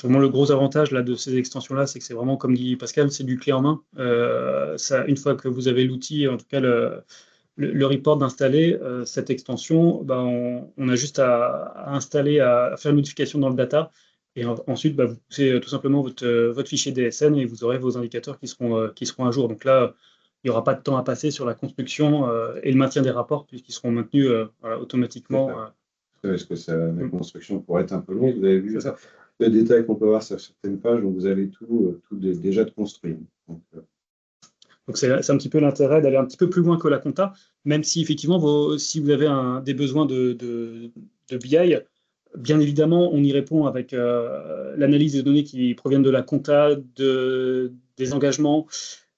Vraiment, le gros avantage là, de ces extensions-là, c'est que c'est vraiment, comme dit Pascal, c'est du clé en main. Une fois que vous avez l'outil, en tout cas le report d'installer cette extension, on a juste à installer, à faire une modification dans le data. Et ensuite, vous poussez tout simplement votre fichier DSN et vous aurez vos indicateurs qui seront à jour. Donc là, il n'y aura pas de temps à passer sur la construction et le maintien des rapports, puisqu'ils seront maintenus automatiquement. Parce que la construction pourrait être un peu longue. Vous avez vu le détail qu'on peut voir sur certaines pages, donc vous avez tout déjà de construit. Donc c'est un petit peu l'intérêt d'aller un petit peu plus loin que la compta, même si effectivement, si vous avez des besoins de BI, bien évidemment, on y répond avec l'analyse des données qui proviennent de la compta, des engagements,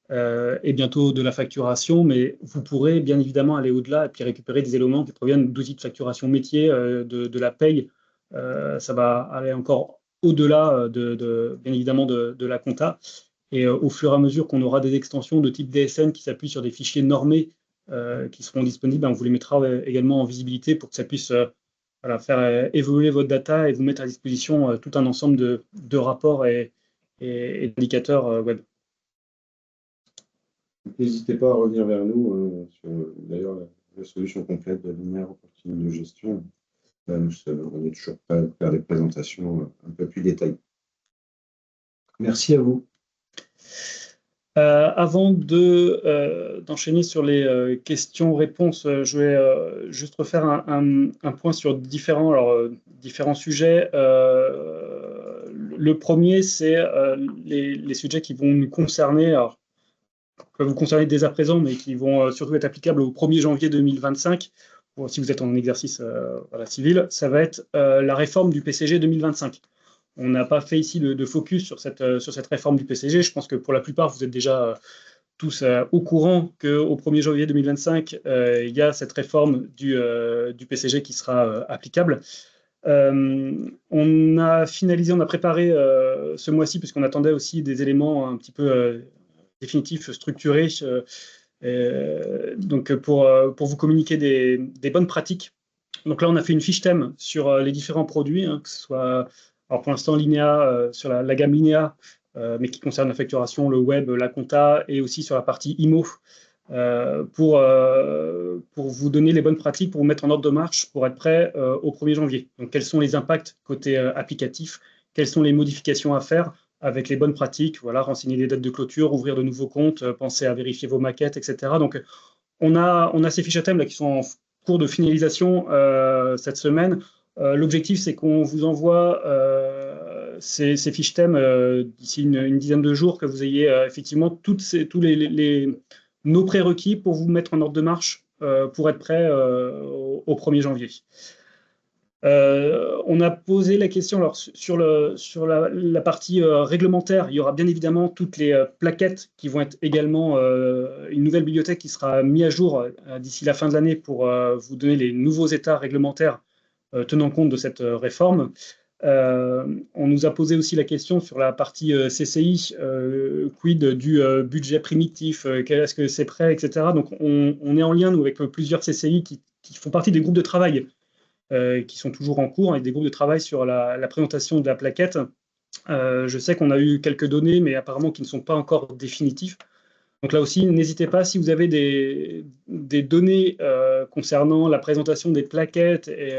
et bientôt de la facturation, mais vous pourrez bien évidemment aller au-delà et puis récupérer des éléments qui proviennent d'outils de facturation métier, de la paye. Ça va aller encore au-delà bien évidemment de la compta. Et au fur et à mesure qu'on aura des extensions de type DSN qui s'appuient sur des fichiers normés qui seront disponibles, on vous les mettra également en visibilité pour que ça puisse voilà, faire évoluer votre data et vous mettre à disposition tout un ensemble de rapports et d'indicateurs web. N'hésitez pas à revenir vers nous sur d'ailleurs la solution complète de linéaire opportunité de gestion. On est toujours prêt à faire des présentations un peu plus détaillées. Merci à vous. Avant d'enchaîner sur les questions-réponses, je vais juste refaire un point sur différents sujets. Le premier, c'est les sujets qui vont nous concerner, alors, peuvent vous concerner dès à présent, mais qui vont surtout être applicables au 1er janvier 2025, si vous êtes en exercice civil. Ça va être la réforme du PCG 2025. On n'a pas fait ici de focus sur cette réforme du PCG. Je pense que pour la plupart, vous êtes déjà tous au courant qu'au 1er janvier 2025, il y a cette réforme du PCG qui sera applicable. On a préparé ce mois-ci, puisqu'on attendait aussi des éléments un petit peu définitifs, structurés, donc pour vous communiquer des bonnes pratiques. Donc là, on a fait une fiche thème sur les différents produits, que ce soit... Alors pour l'instant, Linéa, sur la gamme Linéa, mais qui concerne la facturation, le web, la compta, et aussi sur la partie IMO, pour vous donner les bonnes pratiques, pour vous mettre en ordre de marche, pour être prêt au 1er janvier. Donc quels sont les impacts côté applicatif, quelles sont les modifications à faire avec les bonnes pratiques, voilà, renseigner les dates de clôture, ouvrir de nouveaux comptes, penser à vérifier vos maquettes, etc. Donc on a ces fiches à thème là, qui sont en cours de finalisation cette semaine. L'objectif, c'est qu'on vous envoie ces fiches thèmes d'ici une dizaine de jours, que vous ayez effectivement tous nos prérequis pour vous mettre en ordre de marche pour être prêt au 1er janvier. On a posé la question alors, sur la partie réglementaire. Il y aura bien évidemment toutes les plaquettes qui vont être également une nouvelle bibliothèque qui sera mise à jour d'ici la fin de l'année pour vous donner les nouveaux états réglementaires tenant compte de cette réforme. On nous a posé aussi la question sur la partie CCI, quid du budget primitif, est-ce que c'est prêt, etc. Donc on est en lien, nous, avec plusieurs CCI qui font partie des groupes de travail qui sont toujours en cours, avec des groupes de travail sur la présentation de la plaquette. Je sais qu'on a eu quelques données, mais apparemment qui ne sont pas encore définitives. Donc là aussi, n'hésitez pas, si vous avez des données concernant la présentation des plaquettes et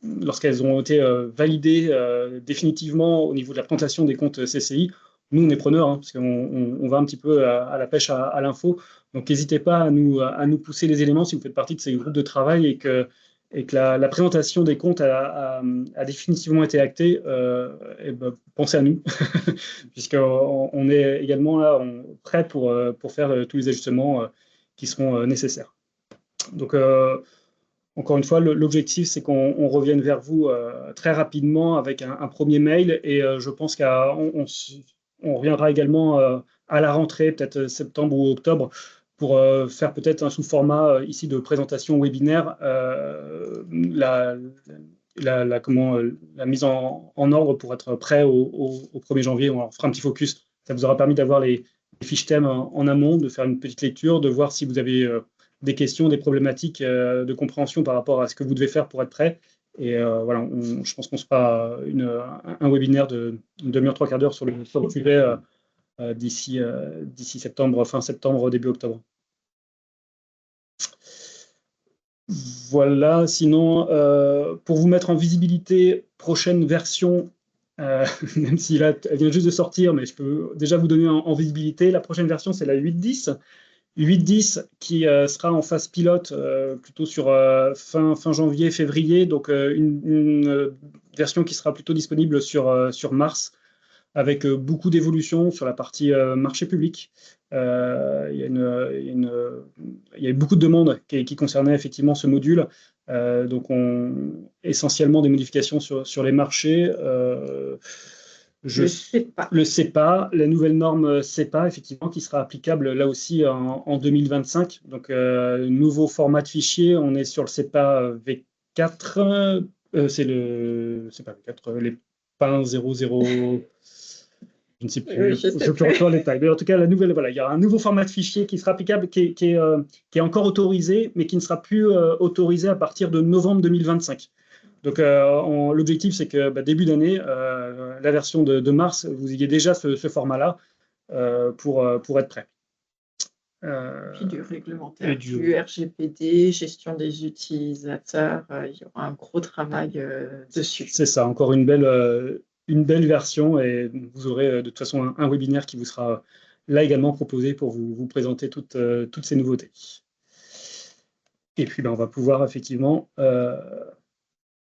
lorsqu'elles ont été validées définitivement au niveau de la présentation des comptes CCI, nous, on est preneurs, parce qu'on va un petit peu à la pêche à l'info. Donc n'hésitez pas à nous pousser les éléments si vous faites partie de ces groupes de travail et que la présentation des comptes a définitivement été actée, pensez à nous, puisqu'on est également là prêt pour faire tous les ajustements qui seront nécessaires. Donc, encore une fois, l'objectif, c'est qu'on revienne vers vous très rapidement avec un premier mail, et je pense qu'on reviendra également à la rentrée, peut-être septembre ou octobre, pour faire peut-être un sous-format ici de présentation webinaire, la mise en ordre pour être prêt au 1er janvier. On fera un petit focus. Ça vous aura permis d'avoir les fiches thèmes en amont, de faire une petite lecture, de voir si vous avez des questions, des problématiques de compréhension par rapport à ce que vous devez faire pour être prêt. Et voilà, je pense qu'on se fera un webinaire d'une demi-heure, trois quarts d'heure sur le sujet d'ici septembre, fin septembre, début octobre. Voilà, sinon, pour vous mettre en visibilité, prochaine version, même si là, elle vient juste de sortir, mais je peux déjà vous donner en visibilité. La prochaine version, c'est la 8.10. 8.10 qui sera en phase pilote plutôt sur fin janvier, février, donc une version qui sera plutôt disponible sur mars, avec beaucoup d'évolutions sur la partie marché public. Il y a eu beaucoup de demandes qui concernaient effectivement ce module. Donc, essentiellement des modifications sur les marchés. Je ne sais pas. Le CEPA, la nouvelle norme CEPA, effectivement, qui sera applicable là aussi en 2025. Donc, nouveau format de fichier, on est sur le CEPA V4, c'est le CEPA V4, les PIN 00, je ne sais plus, je peux refaire les détails. Mais en tout cas, la nouvelle, voilà, il y aura un nouveau format de fichier qui sera applicable, qui est encore autorisé, mais qui ne sera plus autorisé à partir de novembre 2025. Donc, l'objectif, c'est que début d'année, la version de mars, vous ayez déjà ce format-là pour être prêt. Puis du réglementaire, du RGPD, gestion des utilisateurs, il y aura un gros travail dessus. C'est ça, encore une belle version, et vous aurez de toute façon un webinaire qui vous sera là également proposé pour vous présenter toutes ces nouveautés. Et puis, on va pouvoir effectivement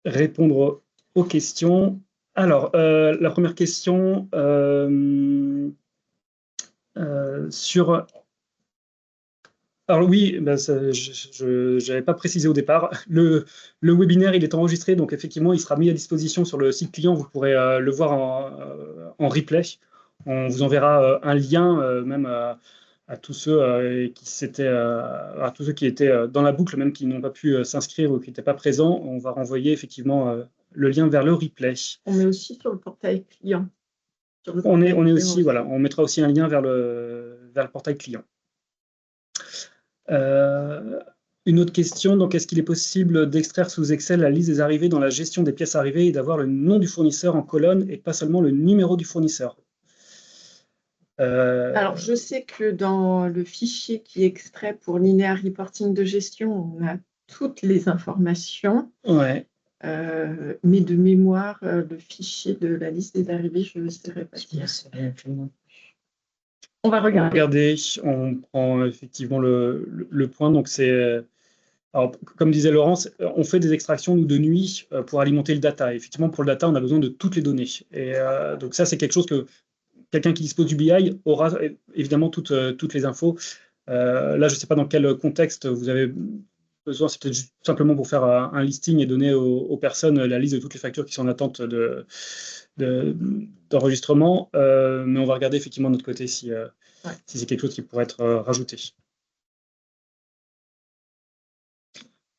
répondre aux questions. Alors, la première question sur... Alors oui, je n'avais pas précisé au départ. Le webinaire, il est enregistré, donc effectivement, il sera mis à disposition sur le site client. Vous pourrez le voir en replay. On vous enverra un lien même à tous ceux qui étaient dans la boucle, même qui n'ont pas pu s'inscrire ou qui n'étaient pas présents. On va renvoyer effectivement le lien vers le replay. On met aussi sur le portail client. On est aussi, voilà, on mettra aussi un lien vers le portail client. Une autre question, donc est-ce qu'il est possible d'extraire sous Excel la liste des arrivées dans la gestion des pièces arrivées et d'avoir le nom du fournisseur en colonne et pas seulement le numéro du fournisseur? Alors, je sais que dans le fichier qui est extrait pour Linear Reporting de gestion, on a toutes les informations. Ouais. Mais de mémoire, le fichier de la liste des arrivées, je ne saurais pas dire. On va regarder. On prend effectivement le point. Donc, alors, comme disait Laurence, on fait des extractions nous, de nuit pour alimenter le data. Et effectivement, pour le data, on a besoin de toutes les données. Et donc, ça, c'est quelque chose que quelqu'un qui dispose du BI aura évidemment toutes les infos. Là, je ne sais pas dans quel contexte vous avez besoin. C'est peut-être juste simplement pour faire un listing et donner aux personnes la liste de toutes les factures qui sont en attente d'enregistrement. Mais on va regarder effectivement de notre côté si c'est quelque chose qui pourrait être rajouté.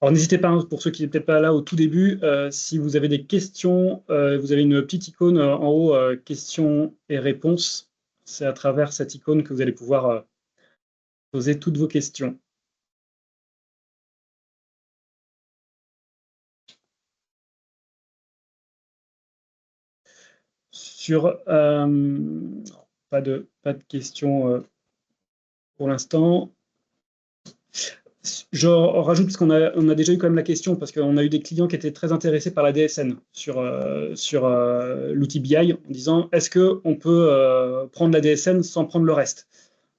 Alors n'hésitez pas, pour ceux qui n'étaient pas là au tout début, si vous avez des questions, vous avez une petite icône en haut, questions et réponses. C'est à travers cette icône que vous allez pouvoir poser toutes vos questions. Pas de questions pour l'instant. Je rajoute, parce qu'on a déjà eu quand même la question, parce qu'on a eu des clients qui étaient très intéressés par la DSN sur l'outil BI, en disant est-ce qu'on peut prendre la DSN sans prendre le reste?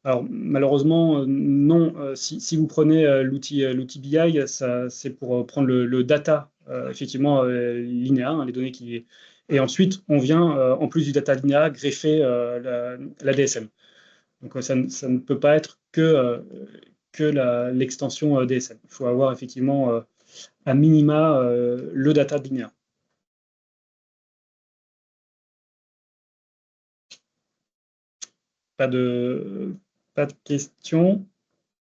Alors malheureusement, non. Si vous prenez l'outil BI, c'est pour prendre le data, effectivement, linéaire, les données qui... Et ensuite, on vient, en plus du data linéaire, greffer la DSN. Donc ça ne peut pas être que l'extension DSN. Il faut avoir effectivement à minima le data linéaire. Pas de questions.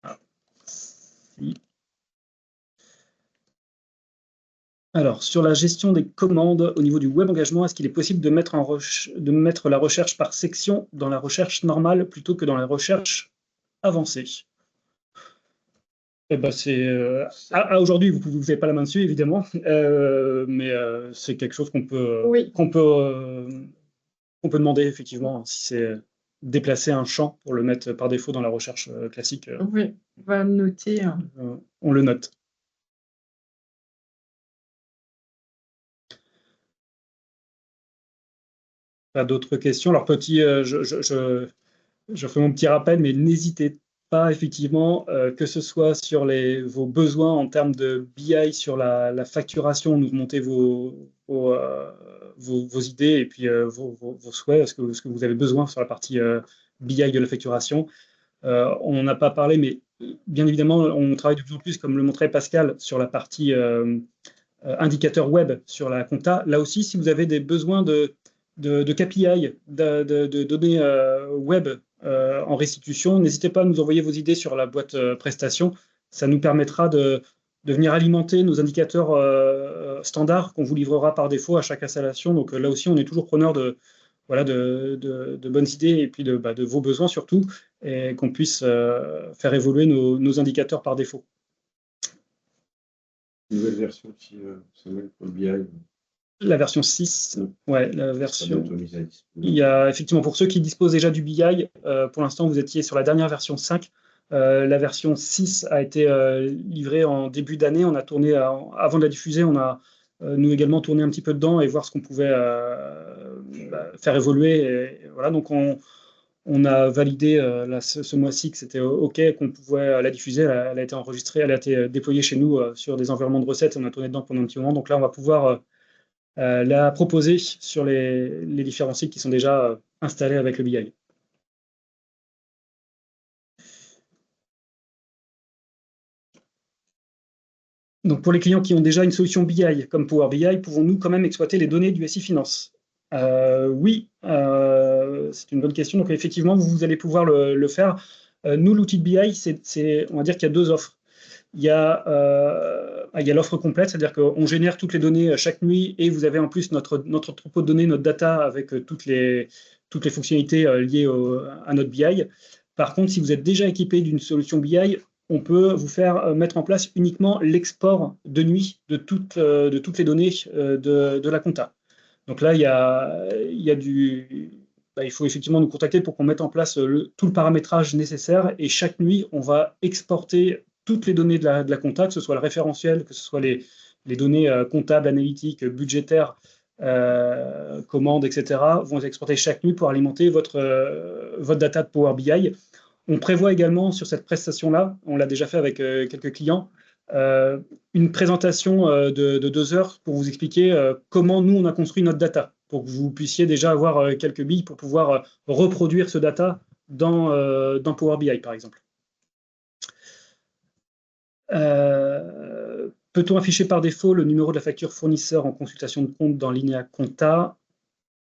Ah, si. Alors, sur la gestion des commandes au niveau du web engagement, est-ce qu'il est possible de mettre la recherche par section dans la recherche normale plutôt que dans la recherche avancée? Eh ben aujourd'hui, vous n'avez pas la main dessus, évidemment, mais c'est quelque chose qu'on peut demander, effectivement, si c'est déplacer un champ pour le mettre par défaut dans la recherche classique. Oui, on va le noter. On le note. Pas d'autres questions? Alors, je fais mon petit rappel, mais n'hésitez pas, effectivement, que ce soit sur vos besoins en termes de BI, sur la facturation, nous monter vos idées et puis vos souhaits, ce que vous avez besoin sur la partie BI de la facturation. On n'en a pas parlé, mais bien évidemment, on travaille de plus en plus, comme le montrait Pascal, sur la partie indicateur web sur la compta. Là aussi, si vous avez des besoins de KPI, de données web en restitution, n'hésitez pas à nous envoyer vos idées sur la boîte prestation. Ça nous permettra de venir alimenter nos indicateurs standards qu'on vous livrera par défaut à chaque installation. Donc là aussi, on est toujours preneur de bonnes idées et puis de vos besoins surtout, et qu'on puisse faire évoluer nos indicateurs par défaut. Nouvelle version aussi, Samuel, pour le BI. La version 6, ouais, la version. Mise à disposition. Il y a effectivement, pour ceux qui disposent déjà du BI, pour l'instant, vous étiez sur la dernière version 5. La version 6 a été livrée en début d'année. On a tourné, avant de la diffuser, on a nous également tourné un petit peu dedans et voir ce qu'on pouvait faire évoluer. Et voilà, donc on a validé ce mois-ci que c'était OK, qu'on pouvait la diffuser. Elle a été enregistrée, elle a été déployée chez nous sur des environnements de recettes. On a tourné dedans pendant un petit moment. Donc là, on va pouvoir la proposer sur les différents sites qui sont déjà installés avec le BI. Donc pour les clients qui ont déjà une solution BI comme Power BI, pouvons-nous quand même exploiter les données du SI Finance? Oui, c'est une bonne question. Donc effectivement, vous allez pouvoir le faire. Nous, l'outil de BI, on va dire qu'il y a deux offres. Il y a l'offre complète, c'est-à-dire qu'on génère toutes les données chaque nuit et vous avez en plus notre troupeau de données, notre data avec toutes les fonctionnalités liées à notre BI. Par contre, si vous êtes déjà équipé d'une solution BI, on peut vous faire mettre en place uniquement l'export de nuit de toutes les données de la compta. Donc là, il faut effectivement nous contacter pour qu'on mette en place tout le paramétrage nécessaire et chaque nuit, on va exporter toutes les données de la compta, que ce soit le référentiel, que ce soit les données comptables, analytiques, budgétaires, commandes, etc., vont être exportées chaque nuit pour alimenter votre data de Power BI. On prévoit également sur cette prestation-là, on l'a déjà fait avec quelques clients, une présentation de 2 heures pour vous expliquer comment nous, on a construit notre data, pour que vous puissiez déjà avoir quelques billes pour pouvoir reproduire ce data dans Power BI, par exemple. Peut-on afficher par défaut le numéro de la facture fournisseur en consultation de compte dans Linea Compta?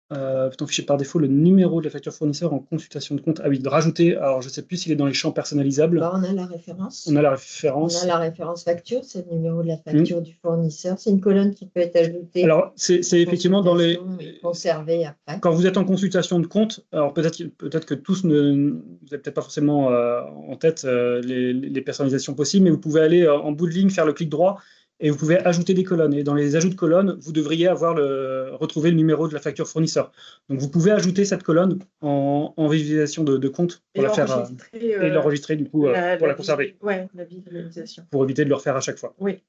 Peut-on afficher par défaut le numéro de la facture fournisseur en consultation de compte? Ah oui, de rajouter. Alors, je ne sais plus s'il est dans les champs personnalisables. On a la référence. On a la référence. On a la référence facture, c'est le numéro de la facture du fournisseur. C'est une colonne qui peut être ajoutée. Alors, c'est effectivement dans les. Conservée après. Quand vous êtes en consultation de compte, alors peut-être que tous vous n'avez peut-être pas forcément en tête les personnalisations possibles, mais vous pouvez aller en bout de ligne, faire le clic droit. Et vous pouvez ajouter des colonnes. Et dans les ajouts de colonnes, vous devriez retrouver le numéro de la facture fournisseur. Donc, vous pouvez ajouter cette colonne en visualisation de compte pour la faire et l'enregistrer du coup pour la conserver. Oui, la visualisation. Pour éviter de le refaire à chaque fois. Oui.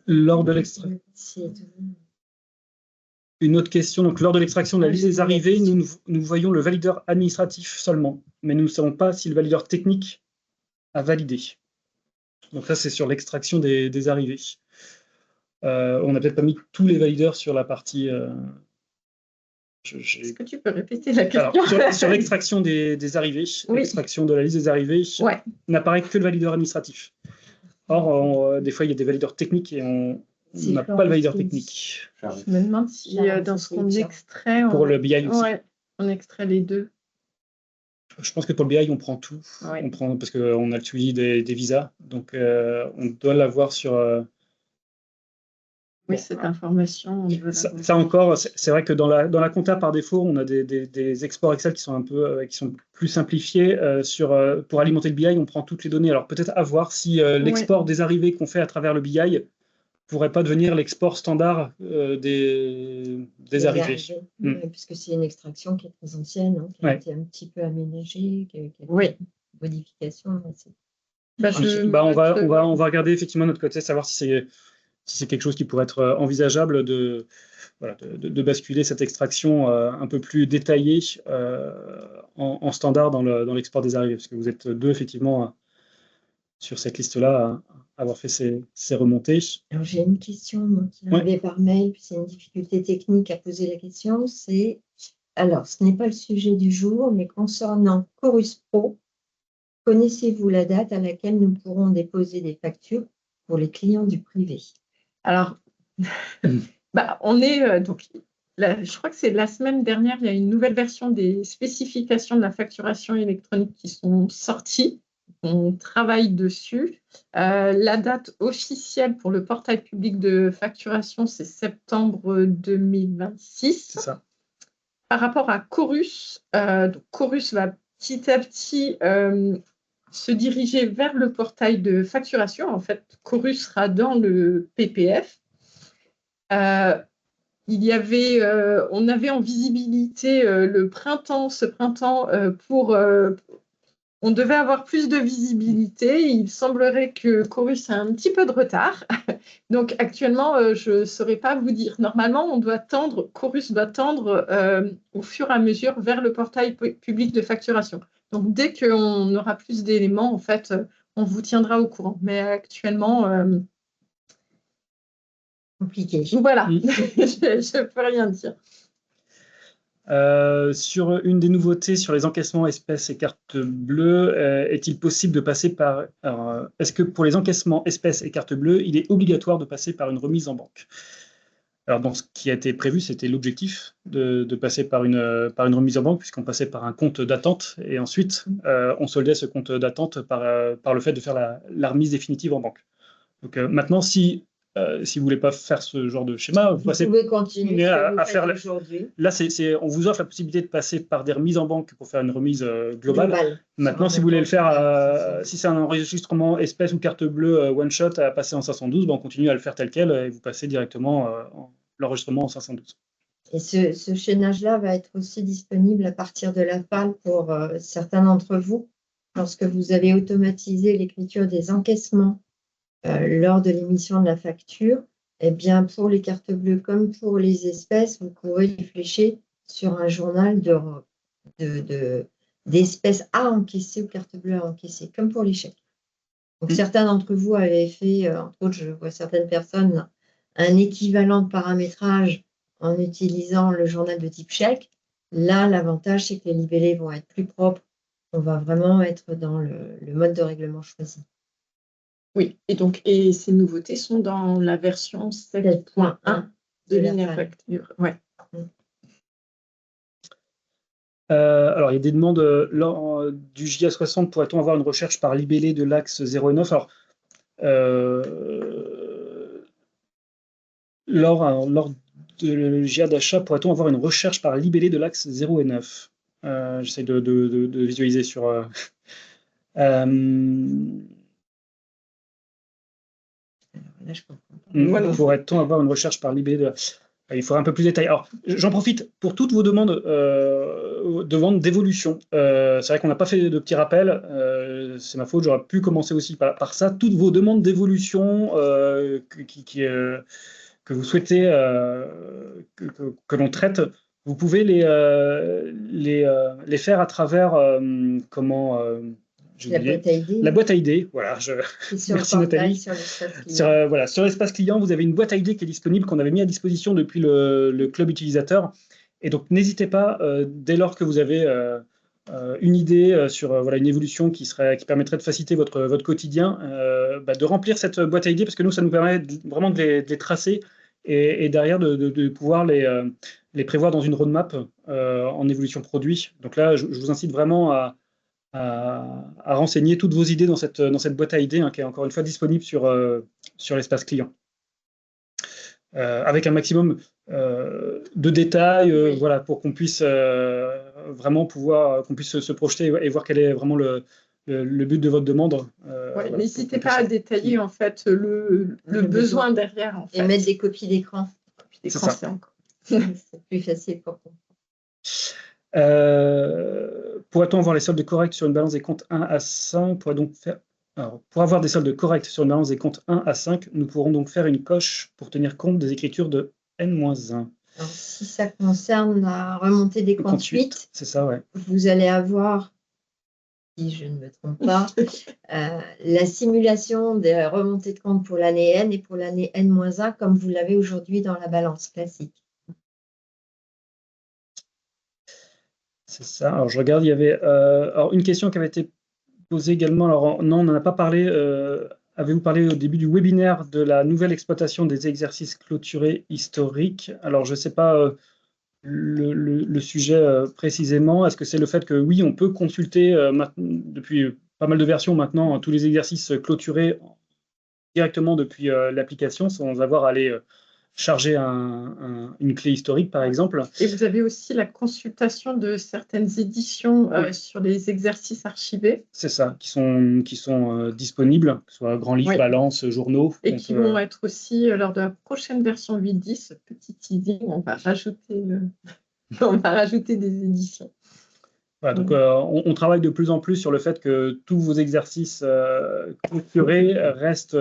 Lors de l'extraction. Une autre question, donc lors de l'extraction de la liste des arrivées, nous voyons le valideur administratif seulement, mais nous ne savons pas si le valideur technique a validé. Donc là, c'est sur l'extraction des arrivées. On n'a peut-être pas mis tous les valideurs sur la partie... Est-ce que tu peux répéter la question? Alors, sur l'extraction des arrivées, oui. L'extraction de la liste des arrivées, n'apparaît que le valideur administratif. Or, des fois, il y a des valideurs techniques et on n'a pas le valideur technique. Je me demande si dans ce qu'on extrait... Pour le BI aussi. Ouais, on extrait les deux. Je pense que pour le BI, on prend tout. Ouais. On prend, parce qu'on a le suivi des visas. Donc, on doit l'avoir sur... Oui, cette information, on veut ça encore, c'est vrai que dans la compta, par défaut, on a des exports Excel qui sont qui sont plus simplifiés. Pour alimenter le BI, on prend toutes les données. Alors, peut-être à voir si l'export des arrivées qu'on fait à travers le BI pourrait pas devenir l'export standard des arrivées. Oui, puisque c'est une extraction qui est très ancienne, hein, qui a été un petit peu aménagée, qui a une modification. On va regarder effectivement de notre côté, savoir si c'est quelque chose qui pourrait être envisageable de basculer cette extraction un peu plus détaillée en standard dans l'export des arrivées, parce que vous êtes deux effectivement sur cette liste-là à avoir fait ces remontées. Alors j'ai une question qui est arrivée par mail, puis c'est une difficulté technique à poser la question, alors ce n'est pas le sujet du jour, mais concernant Chorus Pro, connaissez-vous la date à laquelle nous pourrons déposer des factures pour les clients du privé? Alors, on est donc, je crois que c'est la semaine dernière, il y a une nouvelle version des spécifications de la facturation électronique qui sont sorties. On travaille dessus. La date officielle pour le portail public de facturation, c'est septembre 2026. C'est ça. Par rapport à Chorus, donc Chorus va petit à petit se diriger vers le portail de facturation. En fait, Chorus sera dans le PPF. On avait en visibilité ce printemps on devait avoir plus de visibilité. Il semblerait que Chorus a un petit peu de retard. Donc actuellement, je ne saurais pas vous dire. Normalement, Chorus doit tendre au fur et à mesure vers le portail public de facturation. Donc dès qu'on aura plus d'éléments, en fait, on vous tiendra au courant. Mais actuellement, Compliqué. voilà, je ne peux rien dire. Sur une des nouveautés sur les encaissements espèces et cartes bleues, est-il possible de passer par... est-ce que pour les encaissements espèces et cartes bleues, il est obligatoire de passer par une remise en banque? Alors, dans ce qui a été prévu, c'était l'objectif de passer par une remise en banque, puisqu'on passait par un compte d'attente, et ensuite, on soldait ce compte d'attente par le fait de faire la remise définitive en banque. Donc maintenant, si vous ne voulez pas faire ce genre de schéma, vous pouvez continuer à faire aujourd'hui. Là, on vous offre la possibilité de passer par des remises en banque pour faire une remise globale. Maintenant, si vous voulez le faire, si c'est un enregistrement espèce ou carte bleue one shot à passer en 512, on continue à le faire tel quel et vous passez directement l'enregistrement en 512. Et ce chaînage-là va être aussi disponible à partir de la PAL pour certains d'entre vous. Lorsque vous avez automatisé l'écriture des encaissements lors de l'émission de la facture, eh bien, pour les cartes bleues comme pour les espèces, vous pourrez les flécher sur un journal d'espèces à encaisser ou cartes bleues à encaisser, comme pour les chèques. Donc, certains d'entre vous avaient fait, entre autres, je vois certaines personnes, un équivalent de paramétrage en utilisant le journal de type chèque. Là, l'avantage, c'est que les libellés vont être plus propres. On va vraiment être dans le mode de règlement choisi. Oui, et ces nouveautés sont dans la version 7.1 de LineaFacture. Ouais. Alors, il y a des demandes lors du JA60, pourrait-on avoir une recherche par libellé de l'axe 0 et 9? Alors, lors de JA d'achat, pourrait-on avoir une recherche par libellé de l'axe 0 et 9? J'essaie de visualiser sur... Là, je comprends. Pourrait-on avoir une recherche par libellé de... Il faudrait un peu plus de détails. Alors, j'en profite pour toutes vos demandes de vente d'évolution. C'est vrai qu'on n'a pas fait de petits rappels. C'est ma faute, j'aurais pu commencer aussi par ça. Toutes vos demandes d'évolution que vous souhaitez que l'on traite, vous pouvez les faire à travers la boîte à idées. Voilà, merci Nathalie. Sur l'espace client, vous avez une boîte à idées qui est disponible, qu'on avait mis à disposition depuis le club utilisateur. Et donc, n'hésitez pas, dès lors que vous avez une idée sur une évolution qui permettrait de faciliter votre quotidien, de remplir cette boîte à idées, parce que nous, ça nous permet vraiment de les tracer et derrière de pouvoir les prévoir dans une roadmap en évolution produit. Donc là, je vous incite vraiment à renseigner toutes vos idées dans cette boîte à idées qui est encore une fois disponible sur l'espace client. Avec un maximum de détails, voilà, pour qu'on puisse vraiment qu'on puisse se projeter et voir quel est vraiment le but de votre demande. N'hésitez pas à détailler en fait le besoin derrière. En fait. Et mettre des copies d'écran. C'est ça. C'est plus facile pour vous. Pourrait-on avoir les soldes corrects sur une balance des comptes 1 à 5? Pour avoir des soldes corrects sur une balance des comptes 1 à 5, nous pourrons donc faire une coche pour tenir compte des écritures de N-1. Alors, si ça concerne la remontée des comptes 8, c'est ça, ouais. Vous allez avoir, si je ne me trompe pas, la simulation des remontées de compte pour l'année N et pour l'année N-1, comme vous l'avez aujourd'hui dans la balance classique. C'est ça. Alors, je regarde, il y avait une question qui avait été posée également. Alors, non, on n'en a pas parlé avez-vous parlé au début du webinaire de la nouvelle exploitation des exercices clôturés historiques? Alors, je ne sais pas le sujet précisément. Est-ce que c'est le fait que oui, on peut consulter depuis pas mal de versions maintenant tous les exercices clôturés directement depuis l'application sans avoir à aller charger une clé historique, par exemple. Et vous avez aussi la consultation de certaines éditions sur les exercices archivés. C'est ça, qui sont disponibles, que ce soit Grand Livre, Oui. Balance, journaux. Et qui vont être aussi, lors de la prochaine version 8.10, petit teasing, on va rajouter des éditions. Voilà, donc on travaille de plus en plus sur le fait que tous vos exercices clôturés restent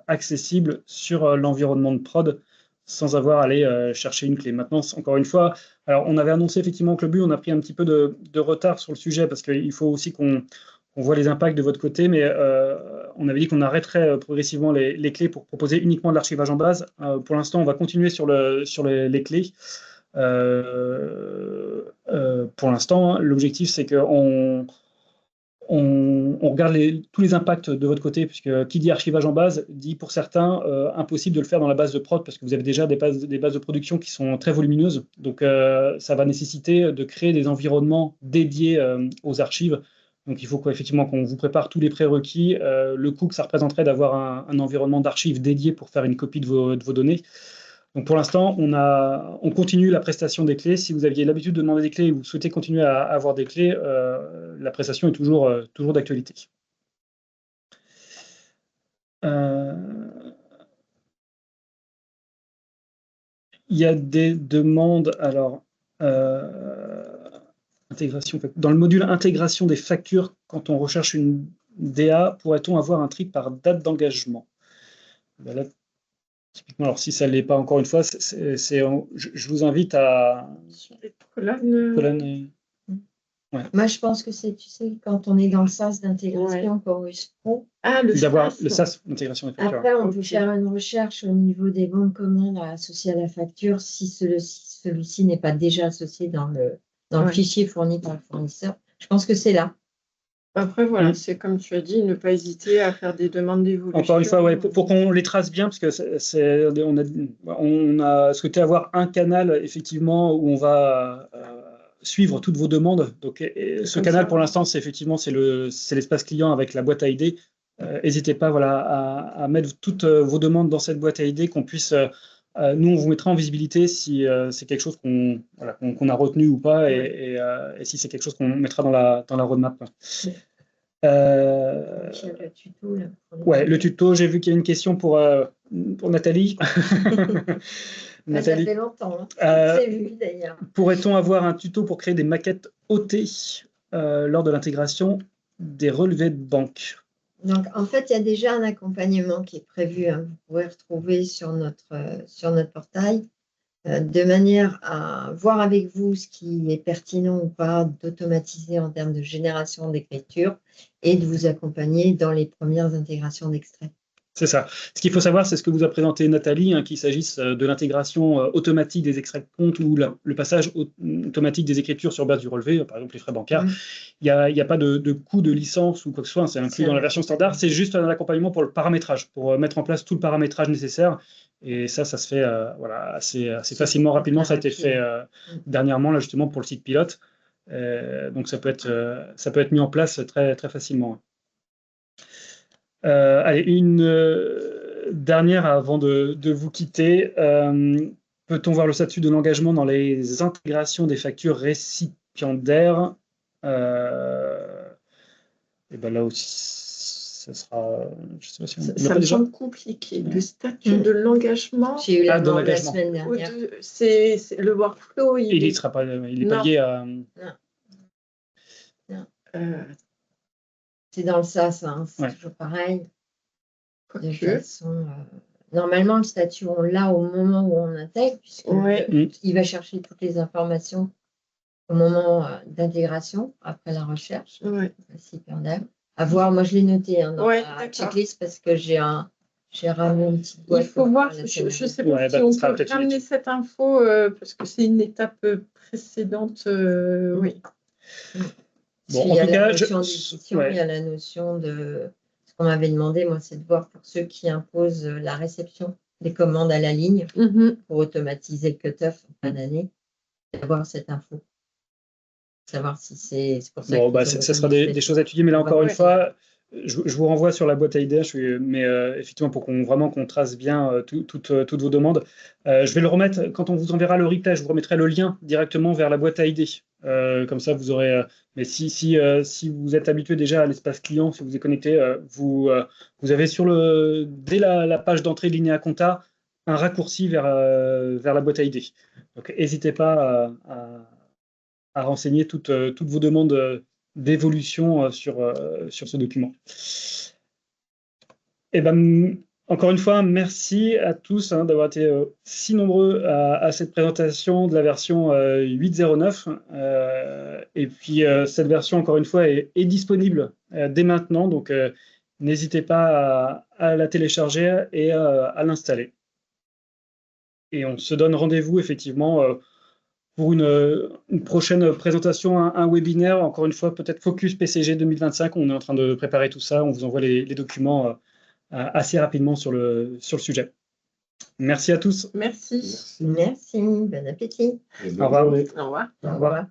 accessibles sur l'environnement de prod sans avoir à aller chercher une clé. Maintenant, encore une fois, alors on avait annoncé effectivement que le but, on a pris un petit peu de retard sur le sujet parce qu'il faut aussi qu'on voit les impacts de votre côté, mais on avait dit qu'on arrêterait progressivement les clés pour proposer uniquement de l'archivage en base. Pour l'instant, on va continuer sur les clés. Pour l'instant, l'objectif, c'est qu'on regarde tous les impacts de votre côté, puisque qui dit archivage en base dit pour certains impossible de le faire dans la base de prod, parce que vous avez déjà des bases de production qui sont très volumineuses. Donc, ça va nécessiter de créer des environnements dédiés aux archives. Donc, il faut effectivement qu'on vous prépare tous les prérequis. Le coût que ça représenterait d'avoir un environnement d'archives dédié pour faire une copie de vos données. Donc pour l'instant, on continue la prestation des clés. Si vous aviez l'habitude de demander des clés et vous souhaitez continuer à avoir des clés, la prestation est toujours d'actualité. Il y a des demandes, alors, intégration, dans le module intégration des factures, quand on recherche une DA, pourrait-on avoir un tri par date d'engagement? Ben là, typiquement, alors si ça ne l'est pas encore une fois, je vous invite à... Sur les colonnes. Ouais. Moi, je pense que c'est, tu sais, quand on est dans le SAS d'intégration Chorus Pro, d'avoir le SAS d'intégration des factures. Après, on peut faire une recherche au niveau des bons de commande associés à la facture si celui-ci n'est pas déjà associé dans le fichier fourni par le fournisseur. Je pense que c'est là. Après, voilà, c'est comme tu as dit, ne pas hésiter à faire des demandes d'évolution. Encore une fois, pour qu'on les trace bien, parce que on a souhaité avoir un canal, effectivement, où on va suivre toutes vos demandes. Donc, ce canal, pour l'instant, c'est effectivement c'est l'espace client avec la boîte à idées. N'hésitez pas à mettre toutes vos demandes dans cette boîte à idées, qu'on puisse... nous, on vous mettra en visibilité si c'est quelque chose qu'on a retenu ou pas, et si c'est quelque chose qu'on mettra dans la roadmap. Le tuto, là, ouais, le tuto, j'ai vu qu'il y a une question pour Nathalie. Nathalie. Ça fait longtemps, hein. C'est vu d'ailleurs. Pourrait-on avoir un tuto pour créer des maquettes OT lors de l'intégration des relevés de banque? Donc, en fait, il y a déjà un accompagnement qui est prévu. Hein. Vous pouvez retrouver sur notre portail, de manière à voir avec vous ce qui est pertinent ou pas d'automatiser en termes de génération d'écriture et de vous accompagner dans les premières intégrations d'extraits. C'est ça. Ce qu'il faut savoir, c'est ce que vous a présenté Nathalie, qu'il s'agisse de l'intégration automatique des extraits de compte ou le passage automatique des écritures sur base du relevé, par exemple les frais bancaires. Il n'y a pas de coût de licence ou quoi que ce soit, c'est inclus dans la version standard. C'est juste un accompagnement pour le paramétrage, pour mettre en place tout le paramétrage nécessaire. Et ça se fait assez facilement, rapidement. Ça a été fait dernièrement, là, justement, pour le site pilote. Donc ça peut être mis en place très, très facilement. Allez, une dernière avant de vous quitter. Peut-on voir le statut de l'engagement dans les intégrations des factures récipiendaires? Et ben là aussi, ça sera. Je sais pas si ça me semble compliqué. Le statut de l'engagement. J'ai eu la demande la semaine dernière. C'est le workflow. Il n'est pas lié à. Non. C'est dans le SAS, hein, c'est toujours pareil. De façon, normalement, le statut, on l'a au moment où on intègre, puisqu'il va chercher toutes les informations au moment d'intégration, après la recherche. À voir, moi je l'ai noté dans la checklist parce que j'ai ramené une petite boîte. Il faut voir, je ne sais pas si on peut ramener cette info parce que c'est une étape précédente. Oui. Bon, il y a la notion d'édition, il y a la notion de ce qu'on m'avait demandé, moi, c'est de voir pour ceux qui imposent la réception des commandes à la ligne pour automatiser le cut-off en fin d'année, d'avoir cette info. Savoir si c'est pour ça Bon, qu'ils ont ça besoin sera de des choses à étudier, mais là, On va encore une voir. fois, je vous renvoie sur la boîte à idées, mais effectivement, pour qu'on trace bien toutes vos demandes. Je vais le remettre, quand on vous enverra le replay, je vous remettrai le lien directement vers la boîte à idées. Comme ça, vous aurez. Mais si vous êtes habitué déjà à l'espace client, si vous êtes connecté, vous avez dès la page d'entrée de Linea Compta un raccourci vers la boîte à idées. Donc, n'hésitez pas à renseigner toutes vos demandes d'évolution sur ce document. Et ben, encore une fois, merci à tous d'avoir été si nombreux à cette présentation de la version 8.09. Et puis, cette version, encore une fois, est disponible dès maintenant. Donc, n'hésitez pas à la télécharger et à l'installer. Et on se donne rendez-vous, effectivement, pour une prochaine présentation, un webinaire, encore une fois, peut-être Focus PCG 2025. On est en train de préparer tout ça. On vous envoie les documents assez rapidement sur le sujet. Merci à tous. Merci. Merci, bon appétit. Et Au bonne revoir. journée. Au revoir. Au revoir.